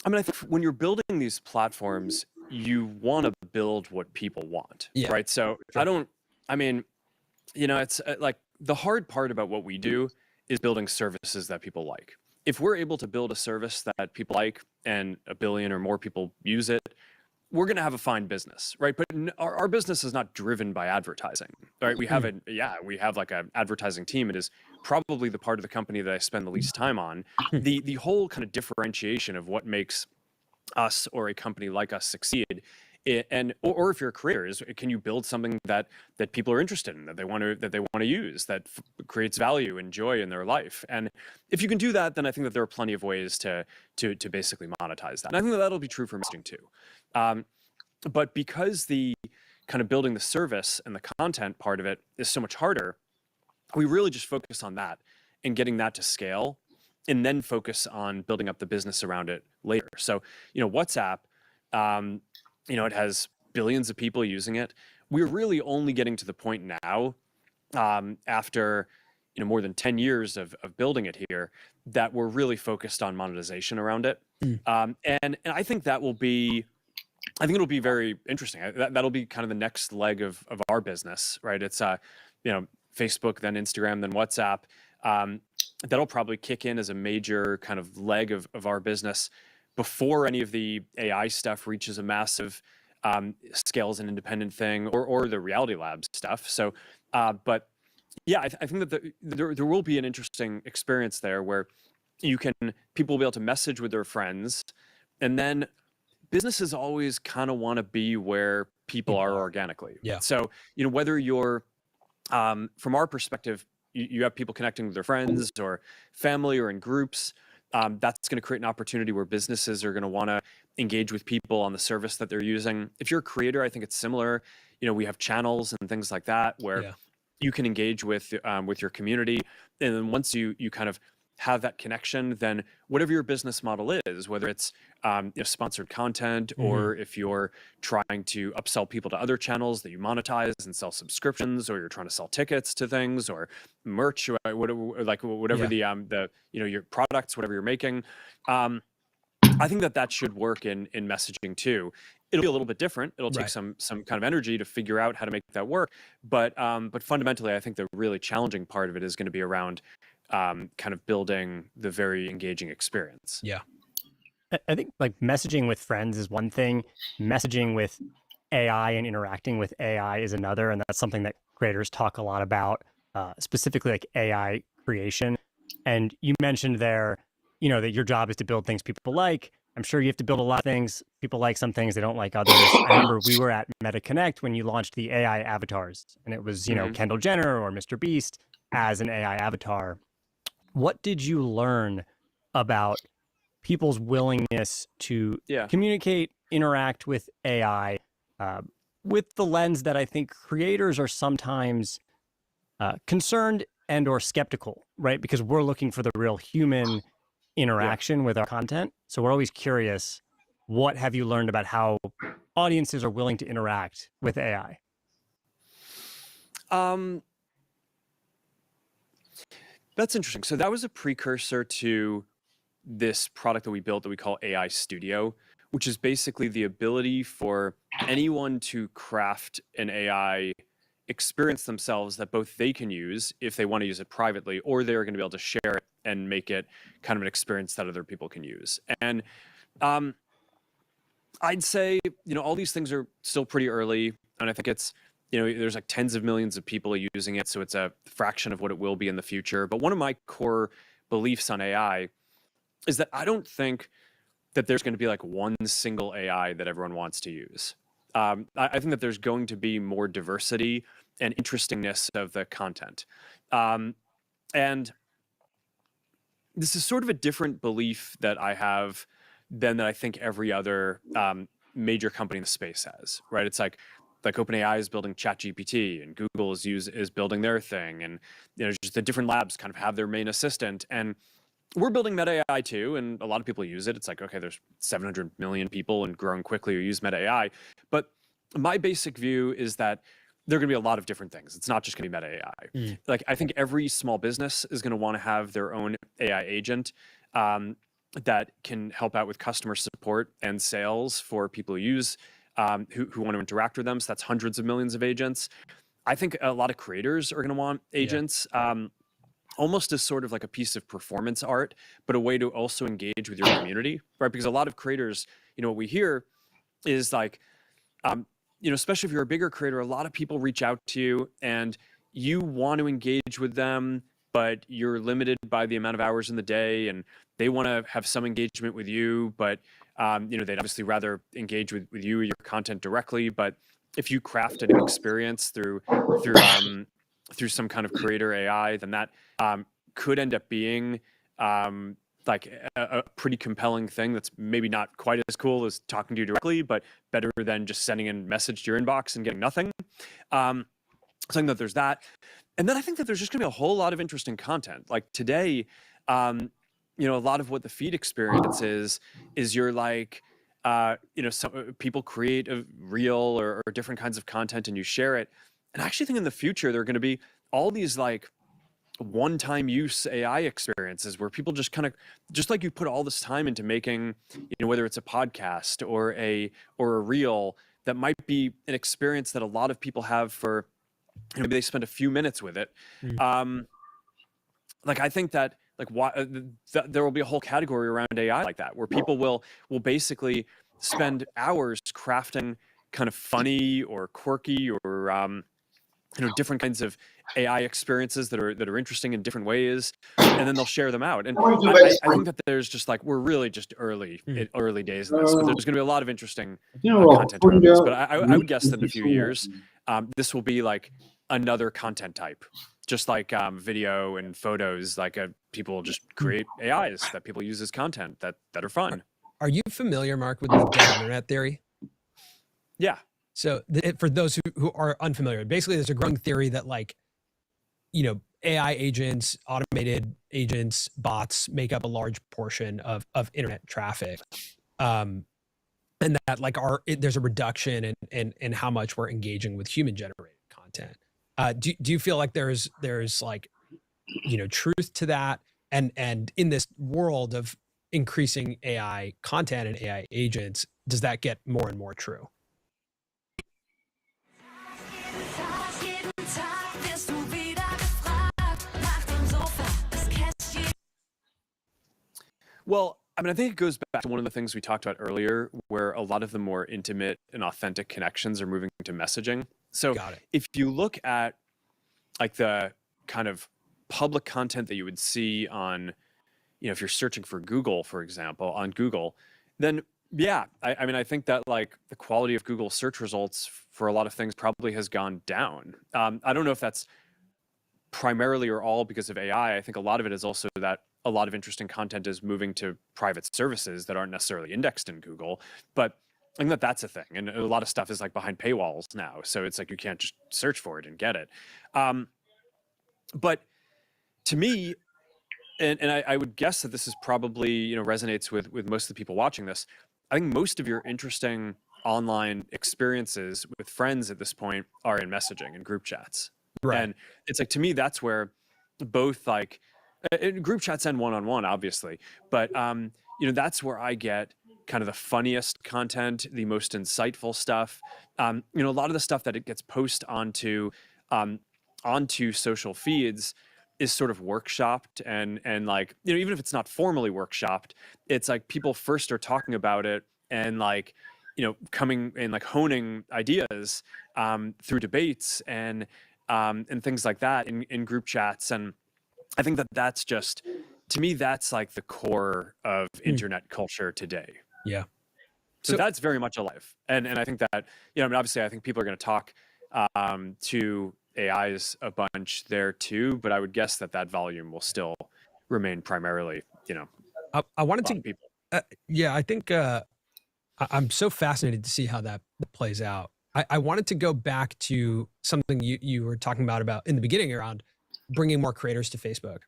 I mean, I think when you're building these platforms, you want to build what people want, right? So sure. It's like the hard part about what we do is building services that people like. If we're able to build a service that people like and 1 billion or more people use it, we're going to have a fine business, right? But our business is not driven by advertising, right? We have we have like an advertising team. It is probably the part of the company that I spend the least time on. The whole kind of differentiation of what makes us or a company like us succeed, or if you're a creator, is can you build something that people are interested in, that they want to use, that creates value and joy in their life? And if you can do that, then I think that there are plenty of ways to basically monetize that. And I think that that'll be true for messaging too. But because the kind of building the service and the content part of it is so much harder, we really just focus on that and getting that to scale, and then focus on building up the business around it later. So, WhatsApp, it has billions of people using it. We're really only getting to the point now, after more than 10 years of building it here, that we're really focused on monetization around it. And I think it'll be very interesting. That'll be kind of the next leg of our business, right? It's Facebook, then Instagram, then WhatsApp. That'll probably kick in as a major kind of leg of our business before any of the AI stuff reaches a massive scale as an independent thing, or the Reality Labs stuff. So, but yeah, I think that there will be an interesting experience there where people will be able to message with their friends, and then businesses always kind of want to be where people are organically. Yeah. So, whether you're, from our perspective, you have people connecting with their friends or family or in groups, that's going to create an opportunity where businesses are going to want to engage with people on the service that they're using. If you're a creator, I think it's similar. We have channels and things like that where you can engage with your community. And then once you kind of have that connection, then whatever your business model is, whether it's sponsored content, or if you're trying to upsell people to other channels that you monetize and sell subscriptions, or you're trying to sell tickets to things or merch, or whatever the your products, whatever you're making, I think that should work in messaging too. It'll be a little bit different. It'll take some kind of energy to figure out how to make that work. But fundamentally, I think the really challenging part of it is going to be around kind of building the very engaging experience. Yeah. I think like messaging with friends is one thing. Messaging with AI and interacting with AI is another. And that's something that creators talk a lot about, specifically like AI creation. And you mentioned there, that your job is to build things people like. I'm sure you have to build a lot of things. People like some things, they don't like others. I remember we were at Meta Connect when you launched the AI avatars, and it was, Kendall Jenner or Mr. Beast as an AI avatar. What did you learn about people's willingness to communicate interact with AI with the lens that I think creators are sometimes concerned and or skeptical, right? Because we're looking for the real human interaction with our content. So we're always curious, what have you learned about how audiences are willing to interact with AI? That's interesting. So that was a precursor to this product that we built that we call AI Studio, which is basically the ability for anyone to craft an AI experience themselves that both they can use if they want to use it privately, or they're going to be able to share it and make it kind of an experience that other people can use. And I'd say, all these things are still pretty early, and I think it's, there's like tens of millions of people using it, so it's a fraction of what it will be in the future. But one of my core beliefs on AI is that I don't think that there's going to be like one single AI that everyone wants to use. I think that there's going to be more diversity and interestingness of the content. And this is sort of a different belief that I have than that I think every other major company in the space has, right? It's like OpenAI is building ChatGPT and Google is building their thing. And just the different labs kind of have their main assistant. And we're building Meta AI too, and a lot of people use it. It's like, okay, there's 700 million people and growing quickly who use Meta AI. But my basic view is that there are going to be a lot of different things. It's not just going to be Meta AI. Like, I think every small business is going to want to have their own AI agent that can help out with customer support and sales for people who use, who want to interact with them. So that's hundreds of millions of agents. I think a lot of creators are going to want agents. Almost as sort of like a piece of performance art, but a way to also engage with your community, right? Because a lot of creators, what we hear is like, especially if you're a bigger creator, a lot of people reach out to you and you want to engage with them, but you're limited by the amount of hours in the day, and they want to have some engagement with you, but they'd obviously rather engage with you or your content directly. But if you craft an experience through some kind of creator AI, then that could end up being like a pretty compelling thing that's maybe not quite as cool as talking to you directly, but better than just sending a message to your inbox and getting nothing. So I think that there's that. And then I think that there's just going to be a whole lot of interesting content. Like today, a lot of what the feed experience is you're like, some people create a reel or different kinds of content and you share it. And I actually think in the future, there are going to be all these like one-time use AI experiences where people just kind of, just like you put all this time into making, whether it's a podcast or a reel, that might be an experience that a lot of people have for, maybe they spend a few minutes with it. Like, I think that there will be a whole category around AI like that, where people will basically spend hours crafting kind of funny or quirky or different kinds of AI experiences that are interesting in different ways, and then they'll share them out. And I think that there's just like, we're really just early days in this, but there's going to be a lot of interesting content around this. But I would guess that in a few years, this will be like another content type, just like video and photos. Like people just create AIs that people use as content that are fun. Are you familiar, Mark, with the dead internet theory? Yeah. So for those who are unfamiliar, basically there's a growing theory that AI agents, automated agents, bots make up a large portion of internet traffic. And that there's a reduction in how much we're engaging with human generated content. Do you feel like there's like, truth to that? And in this world of increasing AI content and AI agents, does that get more and more true? Well, I mean, I think it goes back to one of the things we talked about earlier, where a lot of the more intimate and authentic connections are moving to messaging. So if you look at like the kind of public content that you would see on, if you're searching for Google, for example, on Google, then yeah, I mean, I think that like the quality of Google search results for a lot of things probably has gone down. I don't know if that's primarily or all because of AI. I think a lot of it is also that a lot of interesting content is moving to private services that aren't necessarily indexed in Google. But I think that that's a thing, and a lot of stuff is like behind paywalls now, so it's like you can't just search for it and get it. But to me, and I would guess that this is probably resonates with most of the people watching this. I think most of your interesting online experiences with friends at this point are in messaging and group chats. Right. And it's like, to me, that's where both like in group chats and one-on-one, obviously, but that's where I get kind of the funniest content, the most insightful stuff. A lot of the stuff that it gets posted onto social feeds is sort of workshopped and like, even if it's not formally workshopped, it's like people first are talking about it and like, coming and like honing ideas through debates and things like that in group chats. And I think that that's just, to me, that's like the core of internet culture today. Yeah. So that's very much alive. And I think that, obviously I think people are going to talk to AIs a bunch there too, but I would guess that volume will still remain primarily, I wanted to, people. I think I'm so fascinated to see how that plays out. I wanted to go back to something you were talking about in the beginning around bringing more creators to Facebook.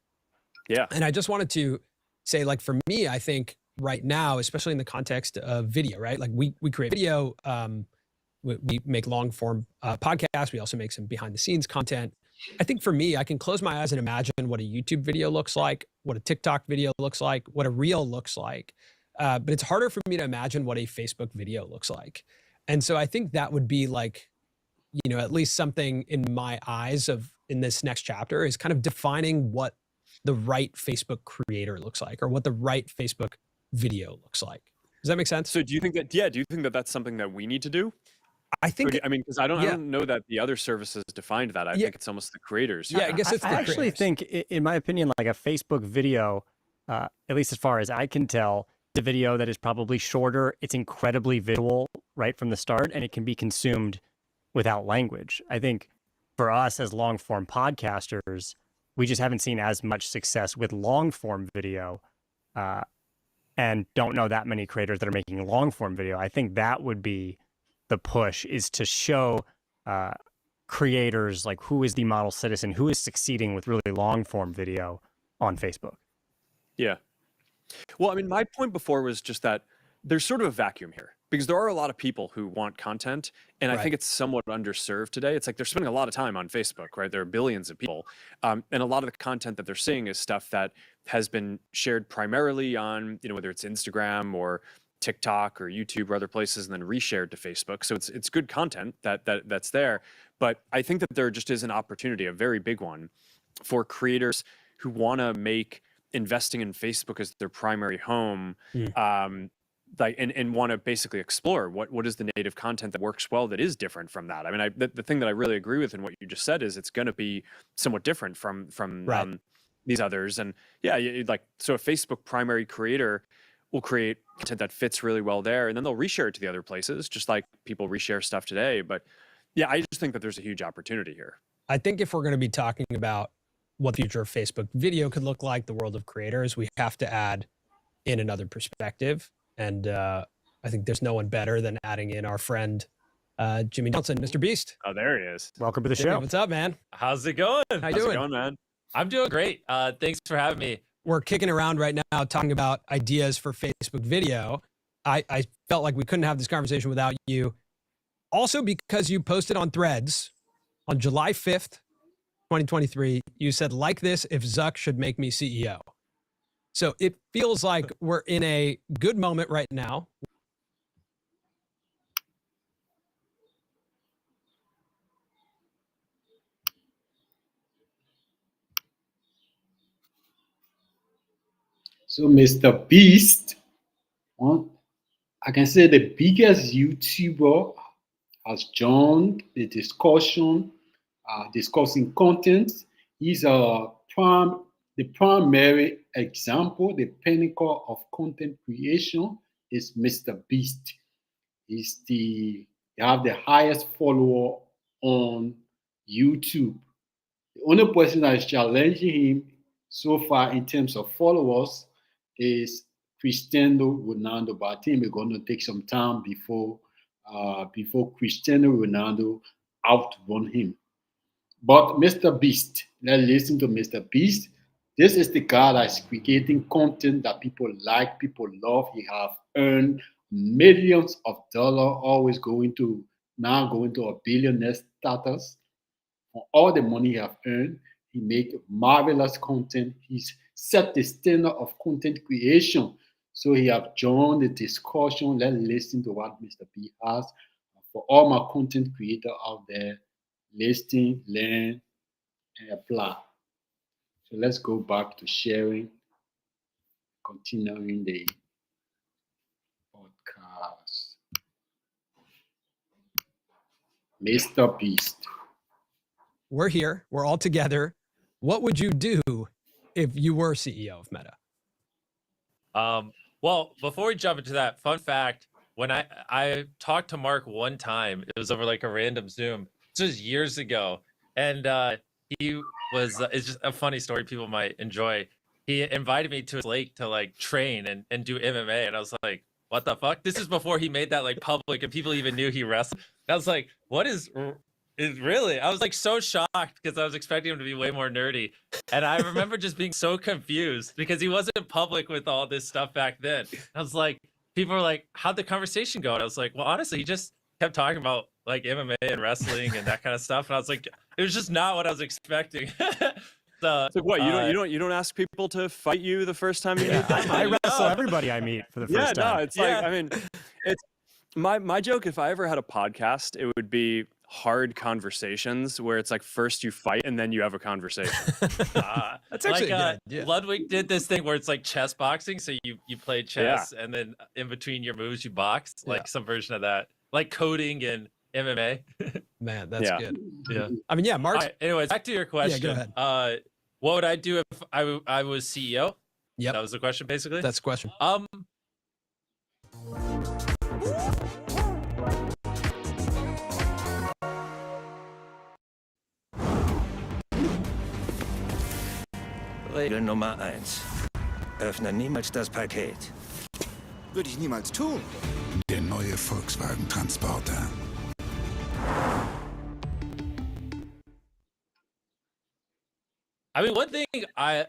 Yeah. And I just wanted to say, like, for me, I think right now, especially in the context of video, right? Like we create video, we make long form podcasts. We also make some behind the scenes content. I think for me, I can close my eyes and imagine what a YouTube video looks like, what a TikTok video looks like, what a reel looks like. But it's harder for me to imagine what a Facebook video looks like. And so I think that would be like, at least something in my eyes in this next chapter is kind of defining what the right Facebook creator looks like, or what the right Facebook video looks like. Does that make sense? So do you think that that's something that we need to do? I think, because I don't know that the other services defined that. I think it's almost the creators. Yeah, I guess it's I actually think, in my opinion, like a Facebook video, at least as far as I can tell, the video that is probably shorter, it's incredibly visual right from the start, and it can be consumed without language. I think for us as long form podcasters, we just haven't seen as much success with long form video, and don't know that many creators that are making long form video. I think that would be the push, is to show creators like who is the model citizen, who is succeeding with really long form video on Facebook. Yeah. Well, I mean, my point before was just that there's sort of a vacuum here, because there are a lot of people who want content, and I think it's somewhat underserved today. It's like they're spending a lot of time on Facebook, right? There are billions of people, and a lot of the content that they're seeing is stuff that has been shared primarily on, whether it's Instagram or TikTok or YouTube or other places, and then reshared to Facebook. So it's good content that's there. But I think that there just is an opportunity, a very big one, for creators who want to make investing in Facebook as their primary home, and want to basically explore what is the native content that works well, that is different from that. I mean, the thing that I really agree with in what you just said is it's going to be somewhat different from these others. And yeah, so a Facebook primary creator will create content that fits really well there, and then they'll reshare it to the other places, just like people reshare stuff today. But yeah, I just think that there's a huge opportunity here. I think if we're going to be talking about what the future of Facebook video could look like, the world of creators, we have to add in another perspective. And I think there's no one better than adding in our friend, Jimmy Johnson, Mr. Beast. Oh, there he is. Welcome to the Jimmy, show. what's up, man? How's it going? How you doing? It going, man? I'm doing great. Thanks for having me. We're kicking around right now talking about ideas for Facebook video. I felt like we couldn't have this conversation without you. Also, because you posted on Threads on July 5th, 2023, you said, like this, if Zuck should make me CEO. So it feels like we're in a good moment right now. So, Mr. Beast, I can say the biggest YouTuber, has joined the discussion, discussing content. He's the primary example, the pinnacle of content creation is Mr. Beast. They have the highest follower on YouTube. The only person that is challenging him so far in terms of followers is Cristiano Ronaldo, but I think we're going to take some time before Cristiano Ronaldo outrun him. But Mr. Beast, let's listen to Mr. Beast. This is the guy that's creating content that people like, people love. He have earned millions of dollars, always going to a billionaire status. For all the money he have earned, he make marvelous content. He's set the standard of content creation. So he have joined the discussion. Let's listen to what Mr. B has. For all my content creator out there, listen, learn, and apply. So let's go back to sharing, continuing the podcast. Mr. Beast. We're here. We're all together. What would you do if you were CEO of Meta? Well, before we jump into that, fun fact, when I talked to Mark one time, it was over like a random Zoom. This was years ago. And he was, it's just a funny story people might enjoy. He invited me to his lake to like train and do MMA. And I was like, what the fuck? This is before he made that like public and people even knew he wrestled. And I was like, what is really? I was like so shocked because I was expecting him to be way more nerdy. And I remember just being so confused because he wasn't public with all this stuff back then. I was like, people were like, how'd the conversation go? And I was like, well, honestly, he just kept talking about like MMA and wrestling and that kind of stuff. And I was like, it was just not what I was expecting. So what, you don't ask people to fight you the first time you meet them? I wrestle everybody I meet for the first time. No, it's like, I mean, it's my joke. If I ever had a podcast, it would be hard conversations where it's like first you fight and then you have a conversation. That's actually like, good. Yeah. Ludwig did this thing where it's like chess boxing. So you play chess and then in between your moves, you box, like some version of that, like coding and MMA. Man, that's good. Yeah. I mean, yeah, Mark. Right, anyways, back to your question. Yeah, go ahead. What would I do if I was CEO? Yep. That was the question, basically? That's the question. Regel Nummer 1. Öffne niemals das Paket. Würde ich niemals tun. Der neue Volkswagen-Transporter. I mean, one thing I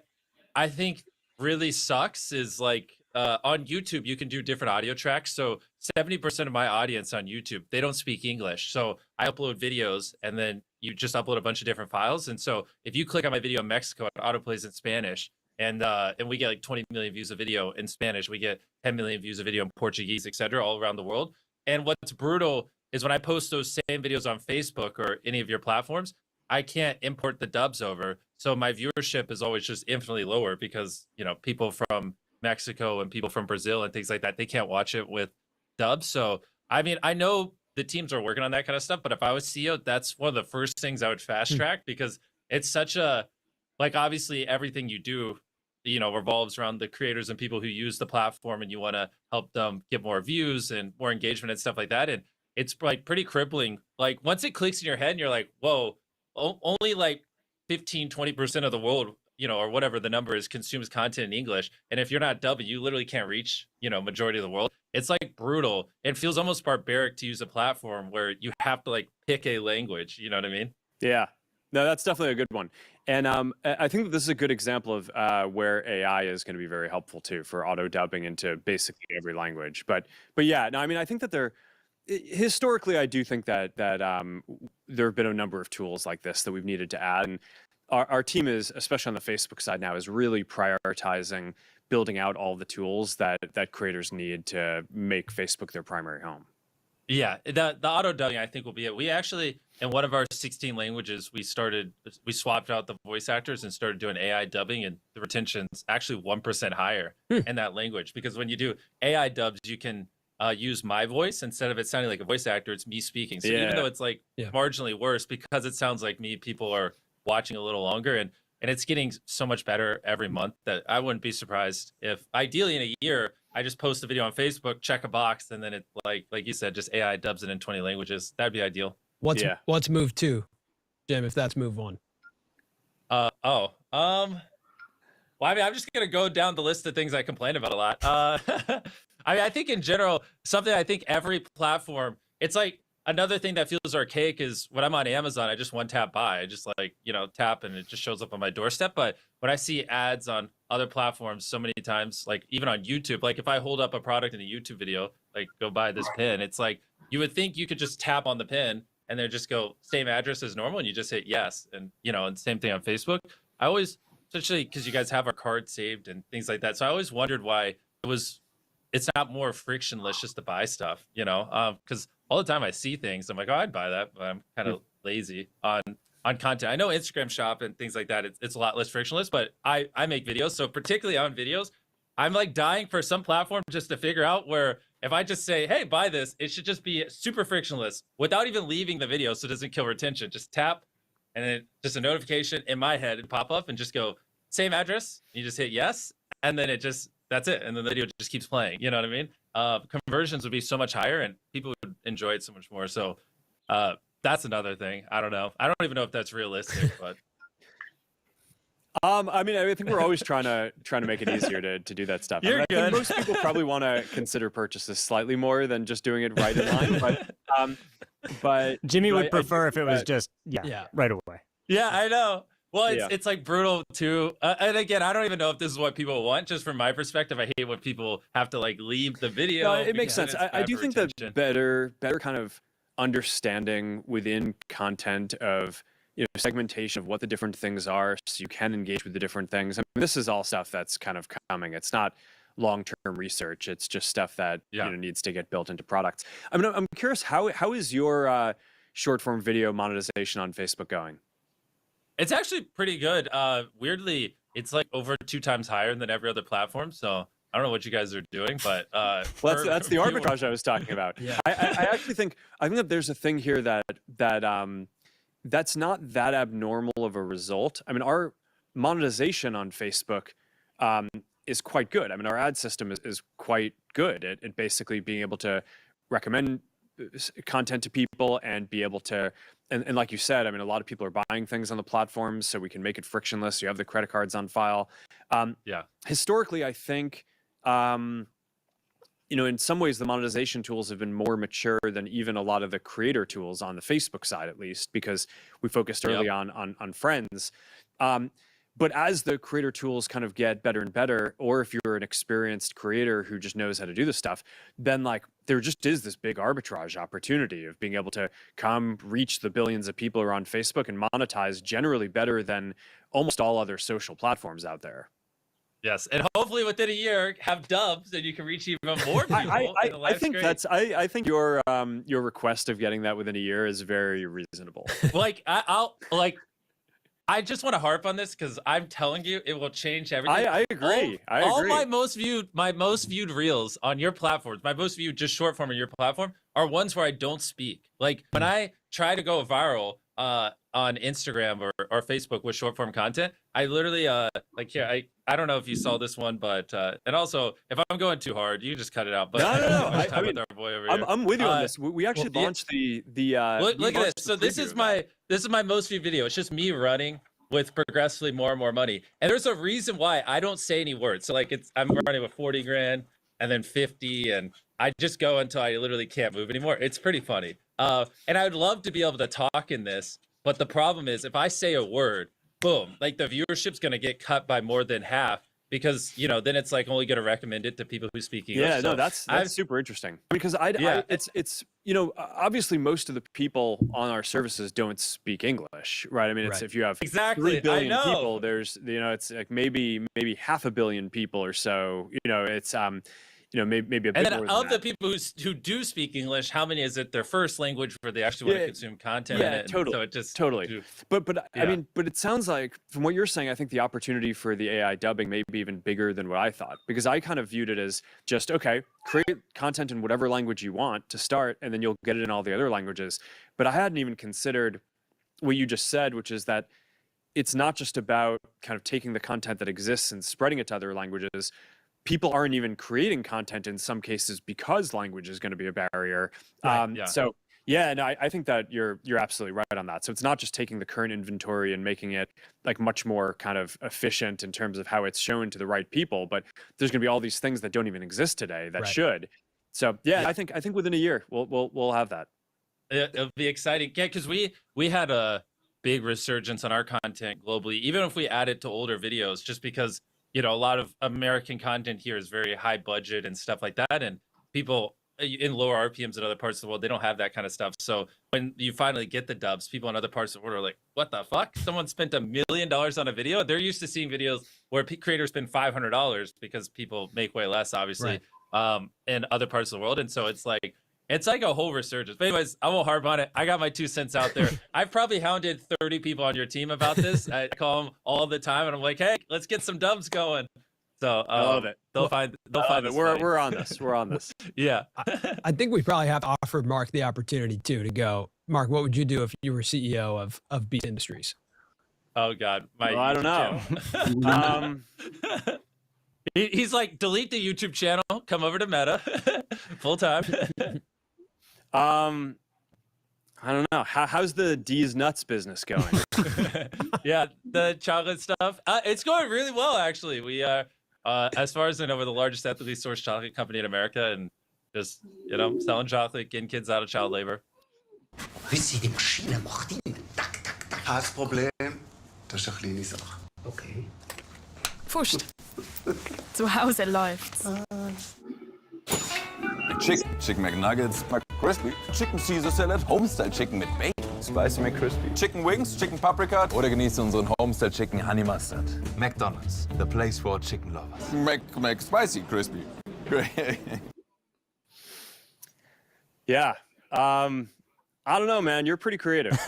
think really sucks is like on YouTube, you can do different audio tracks. So 70% of my audience on YouTube, they don't speak English. So I upload videos and then you just upload a bunch of different files. And so if you click on my video in Mexico, it autoplays in Spanish. And we get like 20 million views of video in Spanish. We get 10 million views of video in Portuguese, etc., all around the world. And what's brutal is when I post those same videos on Facebook or any of your platforms, I can't import the dubs over. So my viewership is always just infinitely lower because, you know, people from Mexico and people from Brazil and things like that, they can't watch it with dubs. So, I mean, I know the teams are working on that kind of stuff, but if I was CEO, that's one of the first things I would fast track because it's such a, like, obviously everything you do, you know, revolves around the creators and people who use the platform and you want to help them get more views and more engagement and stuff like that. And it's like pretty crippling. Like once it clicks in your head and you're like, whoa, only like 15-20% of the world, you know, or whatever the number is, consumes content in English. And if you're not dubbing, you literally can't reach, you know, majority of the world. It's like brutal. It feels almost barbaric to use a platform where you have to like pick a language. You know what I mean? Yeah. No, that's definitely a good one. And I think that this is a good example of where AI is going to be very helpful too for auto dubbing into basically every language. But yeah, no, I mean, I think that historically, I do think that there have been a number of tools like this that we've needed to add. And our team is, especially on the Facebook side now, is really prioritizing building out all the tools that creators need to make Facebook their primary home. Yeah, the auto dubbing I think will be it. We actually, in one of our 16 languages, we swapped out the voice actors and started doing AI dubbing, and the retention's actually 1% higher in that language. Because when you do AI dubs, you can use my voice instead of it sounding like a voice actor. It's me speaking. So even though it's like marginally worse, because it sounds like me, people are watching a little longer, and it's getting so much better every month that I wouldn't be surprised if ideally in a year I just post a video on Facebook, check a box, and then it like you said, just AI dubs it in 20 languages. That'd be ideal. What's move 2, Jim? If that's move 1. Well, I mean, I'm just gonna go down the list of things I complain about a lot. I mean, I think in general, something I think every platform, it's like another thing that feels archaic is when I'm on Amazon, I just one tap buy. I just like, tap and it just shows up on my doorstep. But when I see ads on other platforms so many times, like even on YouTube, like if I hold up a product in a YouTube video, like go buy this pin, it's like you would think you could just tap on the pin and then just go same address as normal and you just hit yes. And and same thing on Facebook. I always, especially because you guys have our card saved and things like that. So I always wondered why it's not more frictionless just to buy stuff, because all the time I see things, I'm like, oh, I'd buy that, but I'm kind of lazy on content. I know Instagram Shop and things like that, it's a lot less frictionless, but I make videos. So particularly on videos, I'm like dying for some platform just to figure out where if I just say, hey, buy this, it should just be super frictionless without even leaving the video so it doesn't kill retention. Just tap and then just a notification in my head and pop up and just go, same address. You just hit yes. And then that's it. And the video just keeps playing. You know what I mean? Conversions would be so much higher and people would enjoy it so much more. So that's another thing. I don't know. I don't even know if that's realistic, but. I mean, I think we're always trying to make it easier to do that stuff. I think most people probably want to consider purchases slightly more than just doing it right in line. But Jimmy would prefer if it was just right away. Yeah, I know. Well, it's like brutal too. And again, I don't even know if this is what people want. Just from my perspective, I hate when people have to like leave the video. No, it makes sense. I do think that better kind of understanding within content of segmentation of what the different things are, so you can engage with the different things. I mean, this is all stuff that's kind of coming. It's not long-term research. It's just stuff that needs to get built into products. I mean, I'm curious, how is your short-form video monetization on Facebook going? It's actually pretty good. Weirdly, it's like over 2 times higher than every other platform. So I don't know what you guys are doing, but well, that's the arbitrage I was talking about. I actually think that there's a thing here that's not that abnormal of a result. I mean, our monetization on Facebook is quite good. I mean, our ad system is quite good at basically being able to recommend content to people and be able to, and like you said, I mean, a lot of people are buying things on the platforms, so we can make it frictionless. You have the credit cards on file. Historically, I think, in some ways, the monetization tools have been more mature than even a lot of the creator tools on the Facebook side, at least, because we focused early on friends. But as the creator tools kind of get better and better, or if you're an experienced creator who just knows how to do this stuff, then like there just is this big arbitrage opportunity of being able to come reach the billions of people who are on Facebook and monetize generally better than almost all other social platforms out there. Yes, and hopefully within a year have dubs and you can reach even more people. I think I think your request of getting that within a year is very reasonable. I just want to harp on this because I'm telling you, it will change everything. I agree. All my most viewed reels on your platforms, my most viewed just short form on your platform are ones where I don't speak. Like when I try to go viral on Instagram or Facebook with short form content, I literally I don't know if you saw this one, but and also if I'm going too hard, you just cut it out. But no. I mean, our boy over here. I'm with you on this. We actually launched the look at this. So this is my most viewed video. It's just me running with progressively more and more money. And there's a reason why I don't say any words. So like I'm running with 40 grand and then 50 and I just go until I literally can't move anymore. It's pretty funny. And I would love to be able to talk in this, but the problem is if I say a word, boom, like the viewership's going to get cut by more than half because, then it's like only going to recommend it to people who speak English. Yeah, no, that's super interesting because it's obviously most of the people on our services don't speak English, right? I mean, it's if you have 3 billion people, there's, it's like maybe 500 million people or so, it's, maybe a bit and then more than of that. the people who do speak English, how many is it their first language where they actually want to consume content? Yeah, in it? totally. So it just totally. But I mean, but it sounds like from what you're saying, I think the opportunity for the AI dubbing may be even bigger than what I thought, because I kind of viewed it as just, okay, create content in whatever language you want to start, and then you'll get it in all the other languages. But I hadn't even considered what you just said, which is that it's not just about kind of taking the content that exists and spreading it to other languages. People aren't even creating content in some cases because language is going to be a barrier. So Yeah, no, I think that you're absolutely right on that. So it's not just taking the current inventory and making it like much more kind of efficient in terms of how it's shown to the right people, but there's going to be all these things that don't even exist today that should. So yeah, I think within a year we'll have that. It'll be exciting. Yeah, because we had a big resurgence on our content globally, even if we add it to older videos, just because, you know, a lot of American content here is very high budget and stuff like that. And people in lower RPMs in other parts of the world, they don't have that kind of stuff. So when you finally get the dubs, people in other parts of the world are like, what the fuck? Someone spent $1 million on a video? They're used to seeing videos where creators spend $500 because people make way less, obviously, in other parts of the world. And so it's like a whole resurgence. But anyways, I won't harp on it. I got my 2 cents out there. I've probably hounded 30 people on your team about this. I call them all the time, and I'm like, hey, let's get some dubs going. So I love it. They'll find it. We're on this. We're on this. Yeah. I think we probably have offered Mark the opportunity too to go. Mark, what would you do if you were CEO of Beats Industries? Oh God, I don't know. He's like, delete the YouTube channel, come over to Meta, full time. I don't know. How's the D's Nuts business going? Yeah, the chocolate stuff. It's going really well, actually. We are, as far as I know, we're the largest ethically sourced chocolate company in America, and just, you know, selling chocolate, getting kids out of child labor. Bis die Maschine macht ihn. Tak, tak, tak. Kein Problem. Das ist eine kleine Sache. Okay. Pfuscht. Zu Hause läuft's. Chicken McNuggets, McCrispy, Chicken Caesar Salad, Homestyle Chicken mit Bacon, Spicy McCrispy, Chicken Wings, Chicken Paprika oder genießt unseren Homestyle Chicken Honey Mustard. McDonald's, the place for chicken lovers. Spicy Crispy. Yeah. I don't know, man. You're pretty creative.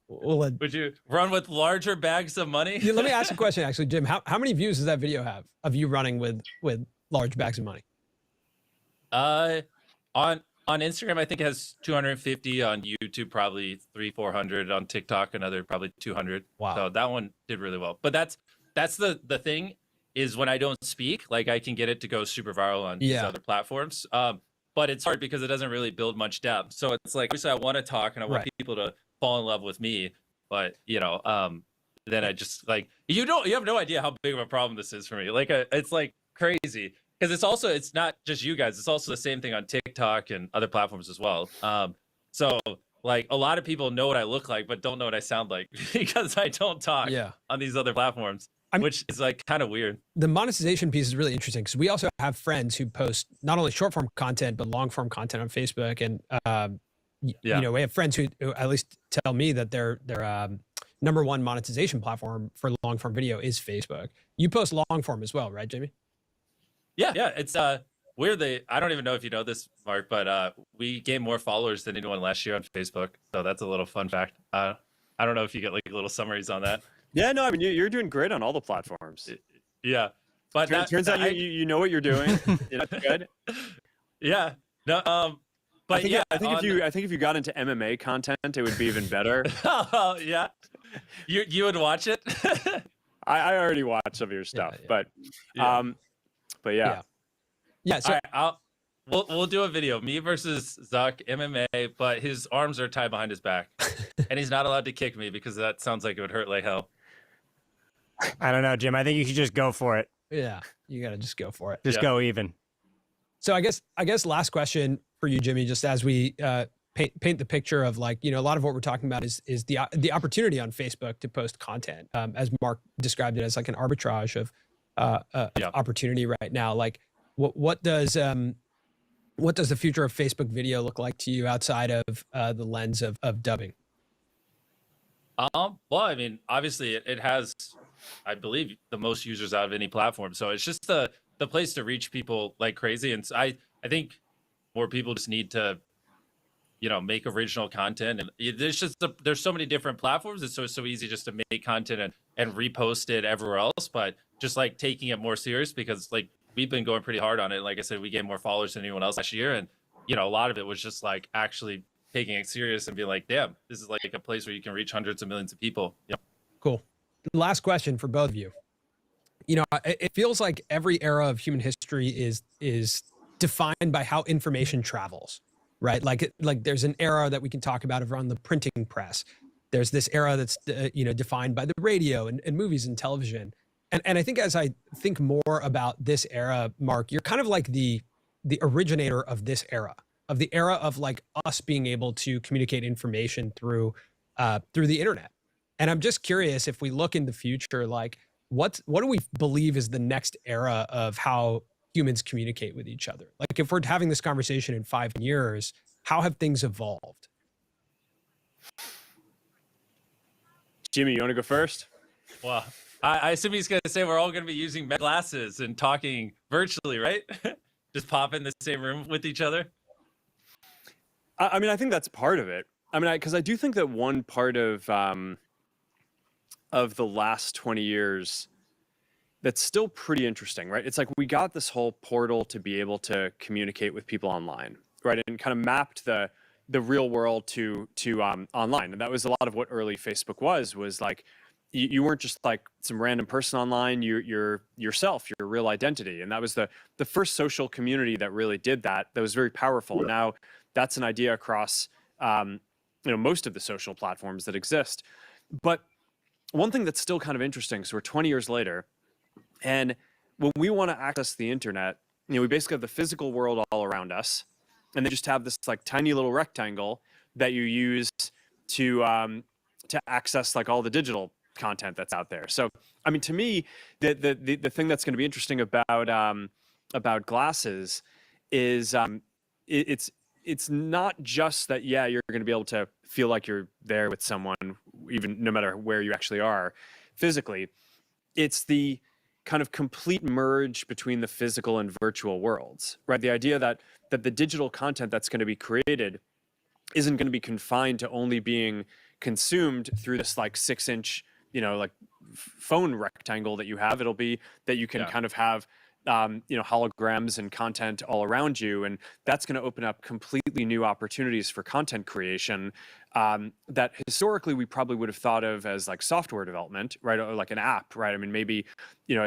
Would you run with larger bags of money? Yeah, let me ask a question, actually, Jim. How many views does that video have of you running with large bags of money? On Instagram, I think it has 250. On YouTube, probably 300-400. On TikTok, another probably 200. Wow. So that one did really well. But that's the thing is, when I don't speak, like, I can get it to go super viral on these other platforms. But it's hard because it doesn't really build much depth. So it's like, obviously I want to talk and I want people to fall in love with me, but then I just, like, you have no idea how big of a problem this is for me. Like, it's like crazy because it's not just you guys, it's also the same thing on TikTok and other platforms as well. So like, a lot of people know what I look like but don't know what I sound like because I don't talk on these other platforms, which is like kind of weird. The monetization piece is really interesting because we also have friends who post not only short form content but long form content on Facebook, and you know, we have friends who at least tell me that their number one monetization platform for long form video is Facebook. You post long form as well, right, Jamie? Yeah. It's weirdly, I don't even know if you know this, Mark, but we gained more followers than anyone last year on Facebook. So that's a little fun fact. I don't know if you get like little summaries on that. Yeah, no, I mean, you're doing great on all the platforms. Yeah, but turns out you know what you're doing. That's good. Yeah. No. But I think if you got into MMA content, it would be even better. Oh yeah, you would watch it. I already watched some of your stuff, but yeah. So we'll do a video, me versus Zuck MMA, but his arms are tied behind his back, and he's not allowed to kick me because that sounds like it would hurt like hell. I don't know, Jim. I think you should just go for it. Yeah, you gotta just go for it. Just go even. So I guess last question for you, Jimmy, just as we paint the picture of, like, you know, a lot of what we're talking about is the opportunity on Facebook to post content, as Mark described it, as like an arbitrage of opportunity right now. Like, what does the future of Facebook video look like to you outside of the lens of dubbing? Well, I mean, obviously it has, I believe, the most users out of any platform. So it's just the place to reach people like crazy. And I think more people just need to, you know, make original content. And there's so many different platforms. It's so easy just to make content and repost it everywhere else. But just like taking it more serious, because like we've been going pretty hard on it. Like I said, we gained more followers than anyone else last year. And, you know, a lot of it was just like actually taking it serious and being like, damn, this is like a place where you can reach hundreds of millions of people. Yeah. Cool. Last question for both of you. You know, it feels like every era of human history is defined by how information travels, right? Like there's an era that we can talk about around the printing press. There's this era that's defined by the radio and movies and television. And I think as I think more about this era, Mark, you're kind of like the originator of this era, of the era of like us being able to communicate information through the internet. And I'm just curious, if we look in the future, like what do we believe is the next era of how humans communicate with each other? Like if we're having this conversation in 5 years, how have things evolved? Jimmy, you want to go first? Well, I assume he's going to say we're all going to be using glasses and talking virtually, right? Just pop in the same room with each other. I mean, I think that's part of it. I mean, because I do think that one part of the last 20 years that's still pretty interesting, right? It's like we got this whole portal to be able to communicate with people online, right? And kind of mapped the real world to online. And that was a lot of what early Facebook was like, you weren't just like some random person online, you're yourself, your real identity. And that was the first social community that really did that. That was very powerful. And now that's an idea across most of the social platforms that exist. But one thing that's still kind of interesting, so we're 20 years later, and when we want to access the internet, we basically have the physical world all around us, and they just have this like tiny little rectangle that you use to access like all the digital content that's out there. So, I mean, to me, the thing that's going to be interesting about glasses is it's not just that, yeah, you're going to be able to feel like you're there with someone, even no matter where you actually are physically. It's the kind of complete merge between the physical and virtual worlds, right? The idea that the digital content that's going to be created isn't going to be confined to only being consumed through this like 6-inch, like phone rectangle that you have. It'll be that you can kind of have holograms and content all around you. And that's going to open up completely new opportunities for content creation that historically we probably would have thought of as like software development, right? Or like an app, right? I mean, maybe, you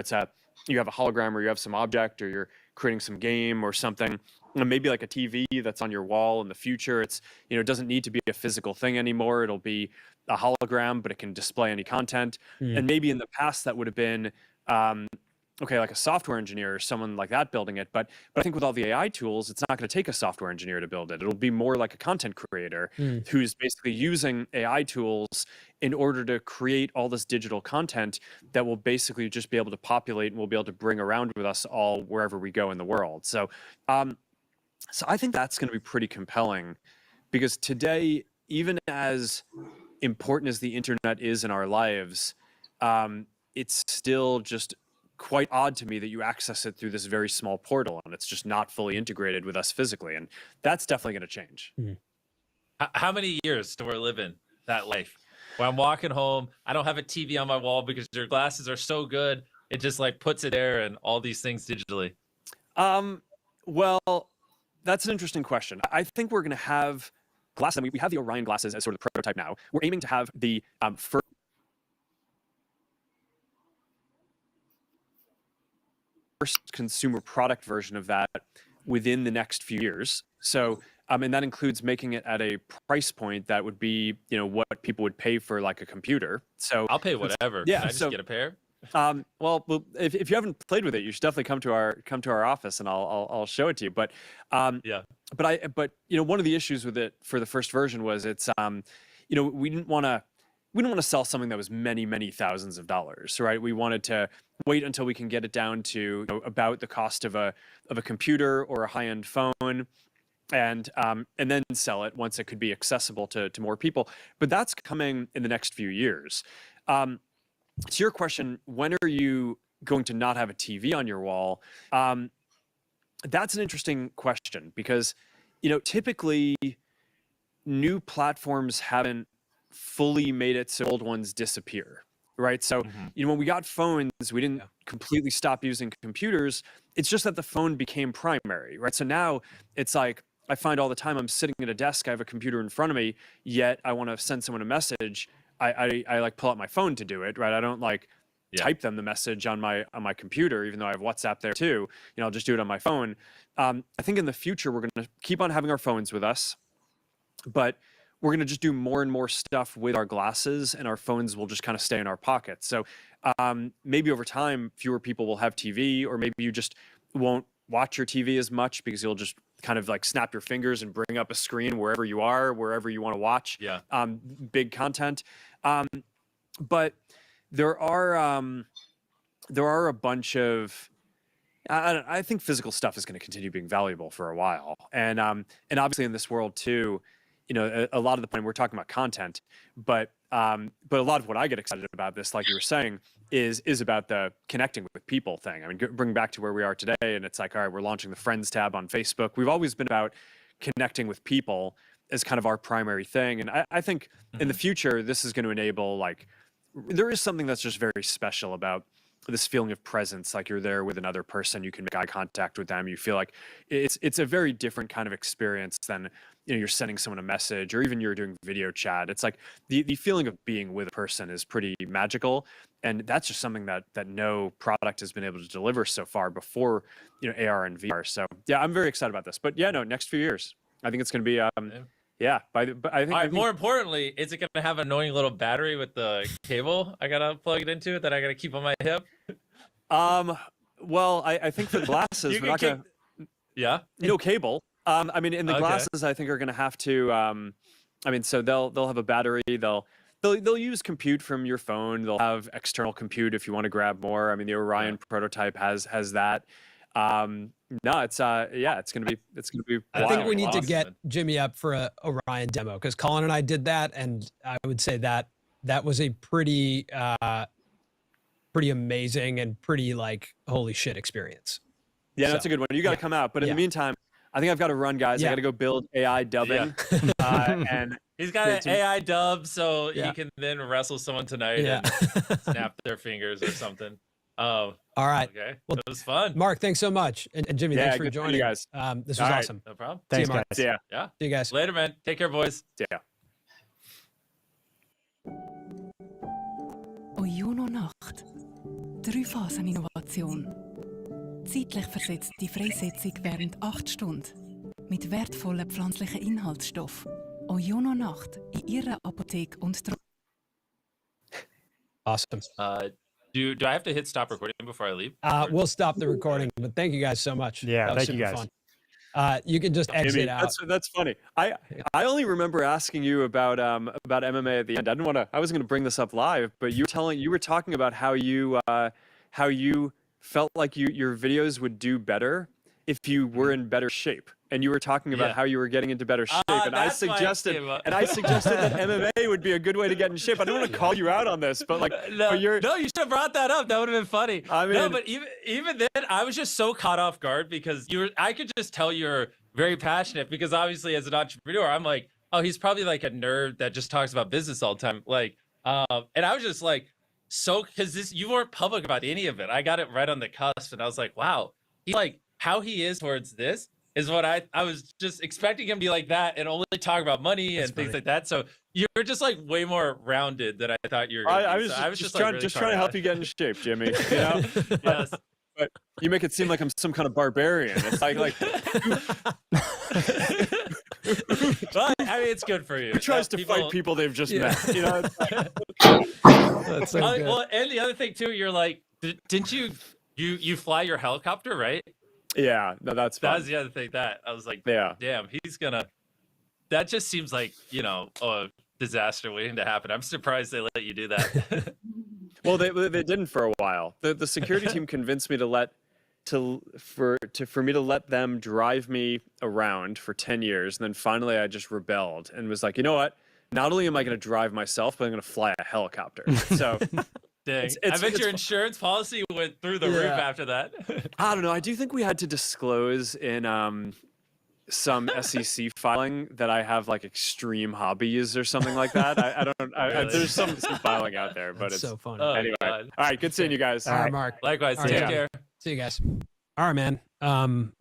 have a hologram or you have some object or you're creating some game or something. Maybe like a TV that's on your wall in the future. It's, it doesn't need to be a physical thing anymore. It'll be a hologram, but it can display any content. And maybe in the past that would have been, like a software engineer or someone like that building it. But I think with all the AI tools, it's not going to take a software engineer to build it. It'll be more like a content creator who's basically using AI tools in order to create all this digital content that will basically just be able to populate and we'll be able to bring around with us all wherever we go in the world. So, so I think that's going to be pretty compelling because today, even as important as the internet is in our lives, it's still just quite odd to me that you access it through this very small portal and it's just not fully integrated with us physically. And that's definitely going to change. How many years do we live in that life? When I'm walking home, I don't have a TV on my wall because your glasses are so good. It just like puts it there and all these things digitally. Well, that's an interesting question. I think we're going to have glasses. I mean, we have the Orion glasses as sort of the prototype now. We're aiming to have the first consumer product version of that within the next few years. So, and that includes making it at a price point that would be, what people would pay for like a computer. So I'll pay whatever. Yeah. Can I just get a pair? Well, if you haven't played with it, you should definitely come to our office and I'll show it to you. But but one of the issues with it for the first version was it's we didn't want to sell something that was many thousands of dollars, right? We wanted to wait until we can get it down to about the cost of a computer or a high-end phone, and then sell it once it could be accessible to more people. But that's coming in the next few years. To your question, when are you going to not have a TV on your wall? That's an interesting question because, typically new platforms haven't fully made it so old ones disappear, right? So, when we got phones, we didn't completely stop using computers. It's just that the phone became primary, right? So now it's like, I find all the time I'm sitting at a desk, I have a computer in front of me, yet I want to send someone a message. I like pull out my phone to do it, right? I don't like, type them the message on my computer, even though I have WhatsApp there too. I'll just do it on my phone. I think in the future we're going to keep on having our phones with us, but we're going to just do more and more stuff with our glasses, and our phones will just kind of stay in our pockets. So maybe over time, fewer people will have TV, or maybe you just won't watch your TV as much because you'll just kind of like snap your fingers and bring up a screen wherever you are, wherever you want to watch big content. But there are a bunch of, I think physical stuff is going to continue being valuable for a while, and obviously in this world too, a lot of the point we're talking about content, but a lot of what I get excited about this, like you were saying, is about the connecting with people thing. I mean, bring back to where we are today, and it's like, all right, we're launching the Friends tab on Facebook. We've always been about connecting with people as kind of our primary thing, and I think in the future this is going to enable, like, there is something that's just very special about this feeling of presence, like you're there with another person, you can make eye contact with them, you feel like it's a very different kind of experience than you're sending someone a message, or even you're doing video chat. It's like the feeling of being with a person is pretty magical, and that's just something that no product has been able to deliver so far before AR and VR. So yeah, I'm very excited about this. But yeah, no, next few years I think it's going to be but I think, more importantly, is it going to have an annoying little battery with the cable I gotta plug it into that I gotta keep on my hip? Well, I think for the glasses, we're not gonna. No cable. I mean, in the glasses, I think are going to have to. I mean, so they'll have a battery. They'll use compute from your phone. They'll have external compute if you want to grab more. I mean, the Orion prototype has that. No, it's gonna be I think we need to get Jimmy up for a Orion demo, because Colin and I did that, and I would say that was a pretty amazing and pretty like holy shit experience. Yeah, that's a good one. You got to come out. But in the meantime, I think I've got to run, guys. I got to go build AI dubbing. And he's got an AI dub, so he can then wrestle someone tonight and snap their fingers or something. All right. Okay. Well, it was fun. Mark, thanks so much. And Jimmy, thanks for joining. You guys. This was awesome. No problem. Thanks, Mark. See ya. Yeah. See you guys. Later, man. Take care, boys. Yeah. Ojono-Nacht. Drei-Phasen-Innovation. Zeitlich versetzte Freisetzung während 8 Stunden. Mit wertvollen pflanzlichen Inhaltsstoffen. Ojono-Nacht in Ihrer Apotheke und Awesome. Do I have to hit stop recording before I leave? We'll stop the recording, but thank you guys so much. Yeah, thank you guys. Fun. You can just exit out. That's funny. I only remember asking you about MMA at the end. I wasn't gonna bring this up live, but you were talking about how you felt like your videos would do better if you were in better shape. And you were talking about how you were getting into better shape, and I suggested that MMA would be a good way to get in shape. I don't want to call you out on this, but you should have brought that up. That would have been funny. I mean, no, but even then, I was just so caught off guard because I could just tell you're very passionate, because obviously as an entrepreneur, I'm like, oh, he's probably like a nerd that just talks about business all the time. Like, and I was just like, because you weren't public about any of it. I got it right on the cusp, and I was like, wow, he like how he is towards this is what I was just expecting him to be like that and only talk about money and things like that. So you're just like way more rounded than I thought you were. I was just trying to help you get in shape, Jimmy. You know? Yes. But you make it seem like I'm some kind of barbarian. It's like. Well, I mean, it's good for you. Who tries to fight people they've just met? You know. That's so good. Well, and the other thing too, you're like, didn't you fly your helicopter, right? Yeah, no, that's fun. That was the other thing that I was like, damn, he's gonna. That just seems like a disaster waiting to happen. I'm surprised they let you do that. Well, they didn't for a while. The security team convinced me for me to let them drive me around for 10 years, and then finally I just rebelled and was like, you know what? Not only am I going to drive myself, but I'm going to fly a helicopter. So. Dang. I bet your insurance policy went through the roof after that. I don't know. I do think we had to disclose in some SEC filing that I have like extreme hobbies or something like that. I don't. Really? There's some filing out there, but it's so funny. Oh, anyway. God. All right, good seeing you guys. All right, Mark. Likewise. All right, Take care. See you guys. All right, man.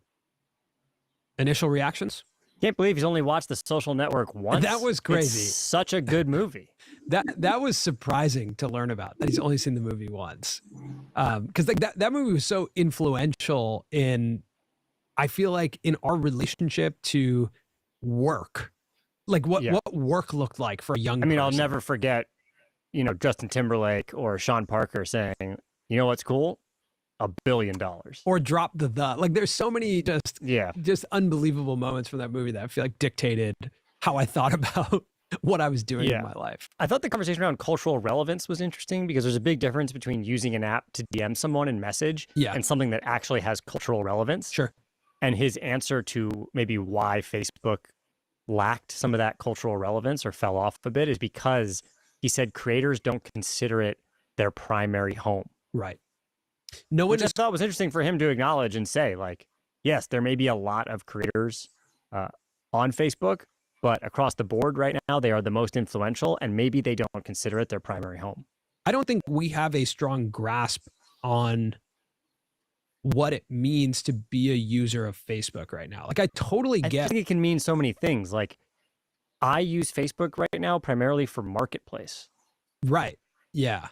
Initial reactions? Can't believe he's only watched The Social Network once. That was crazy. It's such a good movie. That was surprising to learn about, that he's only seen the movie once. Because like that movie was so influential in, I feel like, in our relationship to work. Like what work looked like for a young person. I'll never forget, Justin Timberlake or Sean Parker saying, you know what's cool? $1 billion. Or drop the. Like there's so many just unbelievable moments from that movie that I feel like dictated how I thought about what I was doing in my life. I thought the conversation around cultural relevance was interesting because there's a big difference between using an app to DM someone and message and something that actually has cultural relevance. Sure. And his answer to maybe why Facebook lacked some of that cultural relevance or fell off a bit is because he said creators don't consider it their primary home. Right. No one Which I thought was interesting for him to acknowledge and say, like, yes, there may be a lot of creators on Facebook, but across the board right now, they are the most influential, and maybe they don't consider it their primary home. I don't think we have a strong grasp on what it means to be a user of Facebook right now. Like, I totally get. I think it can mean so many things. Like, I use Facebook right now primarily for marketplace. Right. Yeah.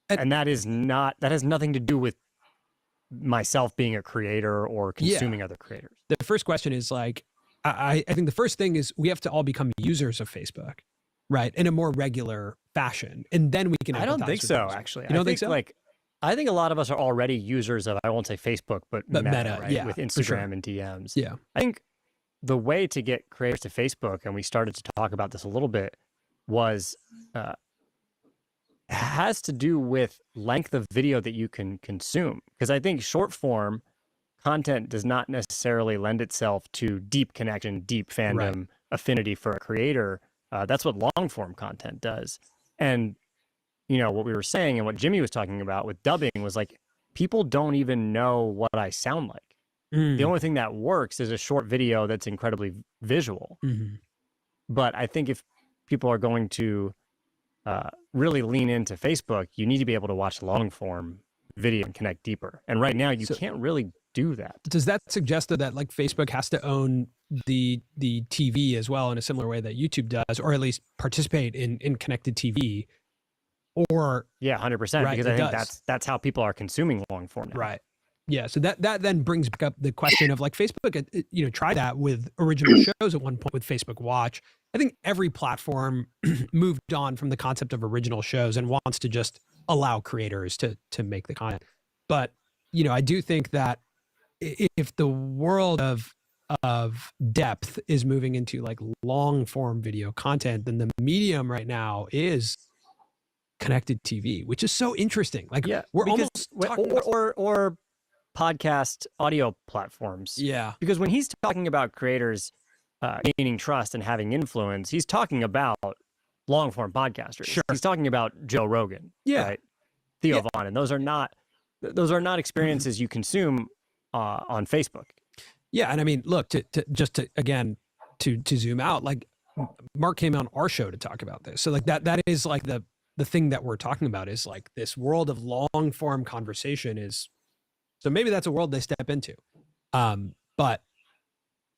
And that has nothing to do with myself being a creator or consuming other creators. The first question is like, I think the first thing is we have to all become users of Facebook, right? In a more regular fashion. And then we can. I don't think so, actually. You don't think so? Like, I think a lot of us are already users of, I won't say Facebook, but Meta, right? Yeah, with Instagram and DMs. Yeah. I think the way to get creators to Facebook, and we started to talk about this a little bit, was has to do with length of video that you can consume. Because I think short form content does not necessarily lend itself to deep connection, deep fandom, affinity for a creator. That's what long form content does. And, what we were saying and what Jimmy was talking about with dubbing was like, people don't even know what I sound like. The only thing that works is a short video that's incredibly visual. But I think if people are going to really lean into Facebook, you need to be able to watch long form video and connect deeper. And right now you can't really do that. Does that suggest that like Facebook has to own the TV as well in a similar way that YouTube does, or at least participate in connected TV? Or 100%, right, because I think that's how people are consuming long form now. Right. Yeah. So that then brings back up the question of like Facebook, tried that with original shows at one point with Facebook Watch. I think every platform moved on from the concept of original shows and wants to just allow creators to make the content. But, I do think that if the world of depth is moving into like long form video content, then the medium right now is connected TV, which is so interesting. Like we're almost talking or podcast audio platforms. Yeah. Because when he's talking about creators gaining trust and having influence, he's talking about long form podcasters. Sure. He's talking about Joe Rogan. Yeah. Right? Theo Vaughn. And those are not experiences you consume on Facebook. Yeah. And I mean, look, to zoom out, like Mark came on our show to talk about this. So like that is like the thing that we're talking about is like this world of long form conversation is, so maybe that's a world they step into. But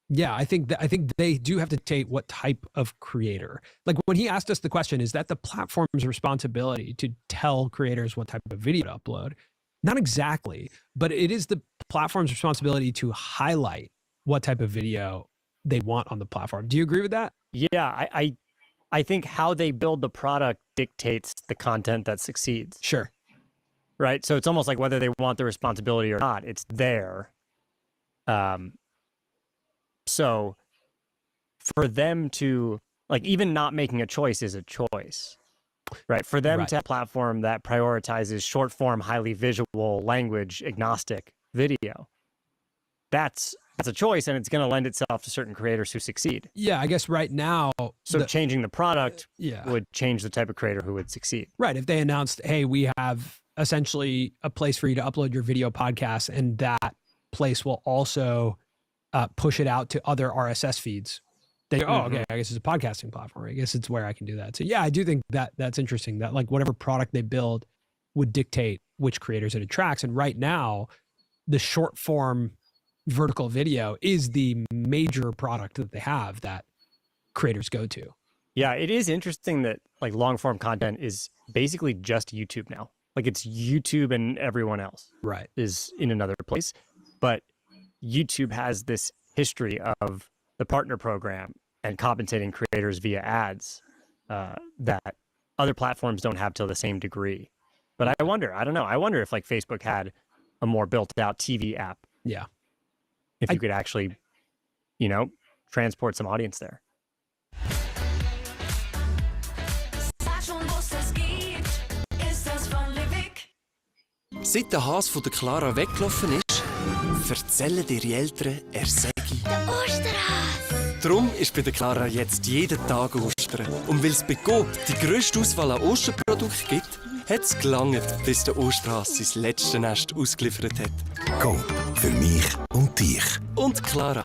yeah, I think they do have to take what type of creator. Like when he asked us the question, is that the platform's responsibility to tell creators what type of video to upload? Not exactly, but it is the platform's responsibility to highlight what type of video they want on the platform. Do you agree with that? Yeah, I think how they build the product dictates the content that succeeds. Sure. Right? So it's almost like whether they want the responsibility or not, it's there. So for them to, like, even not making a choice is a choice, right? For them to have a platform that prioritizes short form, highly visual, language agnostic video, that's a choice, and it's going to lend itself to certain creators who succeed. Yeah, I guess right now. So changing the product would change the type of creator who would succeed. Right. If they announced, hey, we have essentially a place for you to upload your video podcast, and that place will also push it out to other RSS feeds. They go, oh, okay, I guess it's a podcasting platform. I guess it's where I can do that. So yeah, I do think that that's interesting that like whatever product they build would dictate which creators it attracts. And right now, the short form vertical video is the major product that they have that creators go to. Yeah, it is interesting that like long form content is basically just YouTube now. Like it's YouTube and everyone else is in another place. But YouTube has this history of the partner program and compensating creators via ads that other platforms don't have to the same degree. But I don't know. I wonder if like Facebook had a more built out TV app. Yeah. If you could actually, transport some audience there. Seit der Hase von der Clara weggelaufen ist, erzählen ihre Eltern, er sei der Osterhase. Darum ist bei der Clara jetzt jeden Tag Ostern. Und weil es bei Coop die grösste Auswahl an Osterprodukten gibt, hat es gelangt, bis der Osterhase sein letztes Nest ausgeliefert hat. Coop, für mich und dich. Und Clara.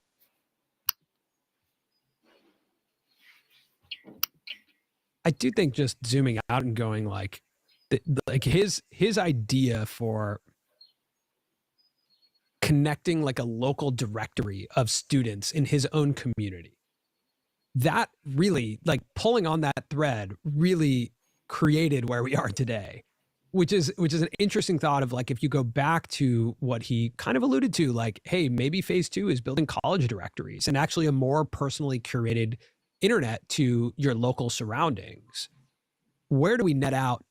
I do think just zooming out and going like his idea for connecting like a local directory of students in his own community, that really, like pulling on that thread, really created where we are today, which is an interesting thought of like, if you go back to what he kind of alluded to, like, hey, maybe phase 2 is building college directories and actually a more personally curated internet to your local surroundings. Where do we net out,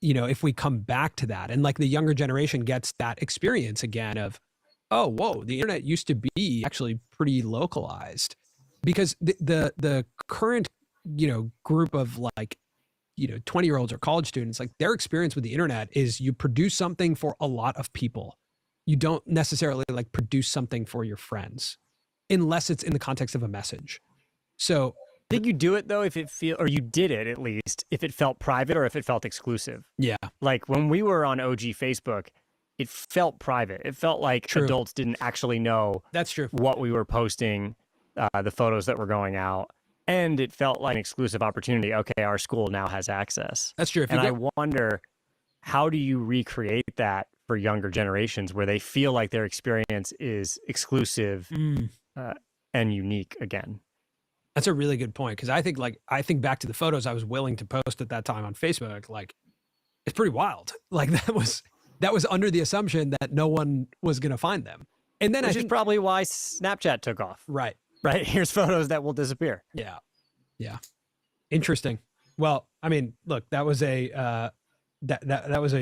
if we come back to that and like the younger generation gets that experience again of, oh, whoa, the internet used to be actually pretty localized, because the current, group of like, 20-year-olds or college students, like their experience with the internet is you produce something for a lot of people. You don't necessarily like produce something for your friends unless it's in the context of a message. So I think you do it though if it or you did it at least if it felt private or if it felt exclusive. Yeah. Like when we were on OG Facebook, it felt private. It felt like adults didn't actually know that's true what we were posting, the photos that were going out, and it felt like an exclusive opportunity. Okay, our school now has access. That's true. And I wonder, how do you recreate that for younger generations where they feel like their experience is exclusive and unique again? That's a really good point, because I think back to the photos I was willing to post at that time on Facebook. Like, it's pretty wild. Like that was under the assumption that no one was going to find them, and then which is probably why Snapchat took off. Right. Here's photos that will disappear. Yeah. Interesting. Well, I mean, look, that was a that was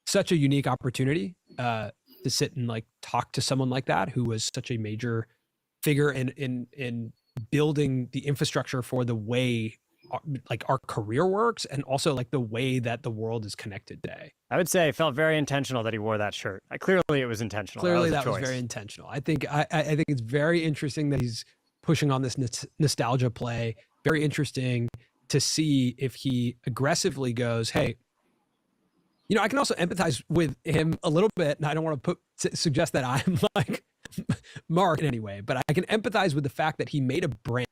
such a unique opportunity to sit and like talk to someone like that who was such a major figure in building the infrastructure for the way like our career works, and also like the way that the world is connected today. I would say it felt very intentional that he wore that shirt. Clearly it was intentional. Clearly that was very intentional. I think it's very interesting that he's pushing on this nostalgia play. Very interesting to see if he aggressively goes, hey, I can also empathize with him a little bit, and I don't want to suggest that I'm like Mark in any way, but I can empathize with the fact that he made a brand,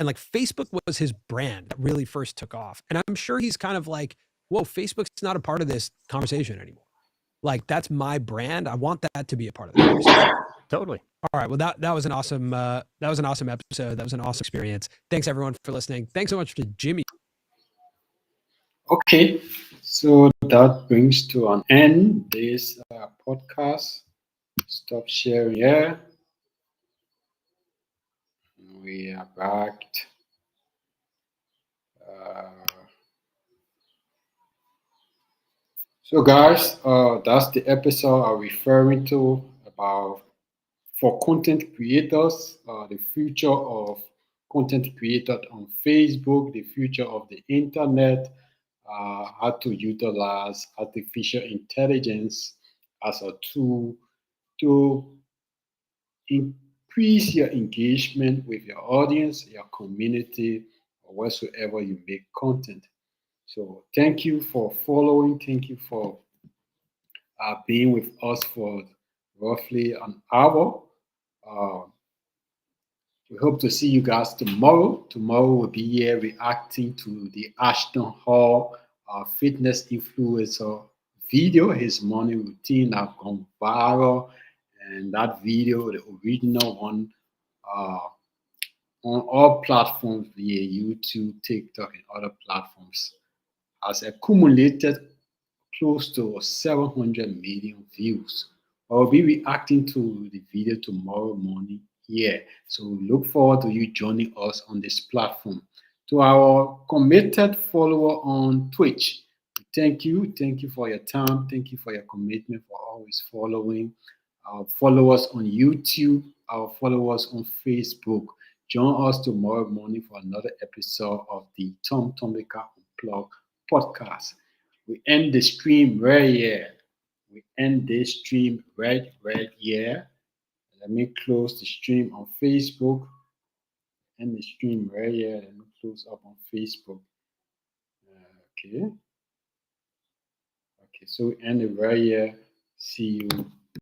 and like Facebook was his brand that really first took off. And I'm sure he's kind of like, whoa, Facebook's not a part of this conversation anymore. Like, that's my brand. I want that to be a part of the conversation. Totally. All right. Well, that was an awesome episode. That was an awesome experience. Thanks everyone for listening. Thanks so much to Jimmy. Okay. So that brings to an end this podcast. Stop sharing here. We are back. So guys, that's the episode I'm referring to about for content creators, the future of content creators on Facebook, the future of the internet, how to utilize artificial intelligence as a tool to increase your engagement with your audience, your community, or whatsoever you make content. So thank you for following. Thank you for being with us for roughly an hour. We hope to see you guys tomorrow. Tomorrow we'll be here reacting to the Ashton Hall fitness influencer video. His morning routine have gone viral, And that video, the original one, on all platforms via YouTube, TikTok, and other platforms, has accumulated close to 700 million views. I'll be reacting to the video tomorrow morning here. So look forward to you joining us on this platform. To our committed follower on Twitch, thank you. Thank you for your time. Thank you for your commitment, for always following. Our followers on YouTube, our followers on Facebook. Join us tomorrow morning for another episode of the Tom Tombika Unplugged podcast. We end the stream right here. We end this stream right here. Let me close the stream on Facebook. End the stream right here. Let me close up on Facebook. Okay. Okay, so we end it right here. See you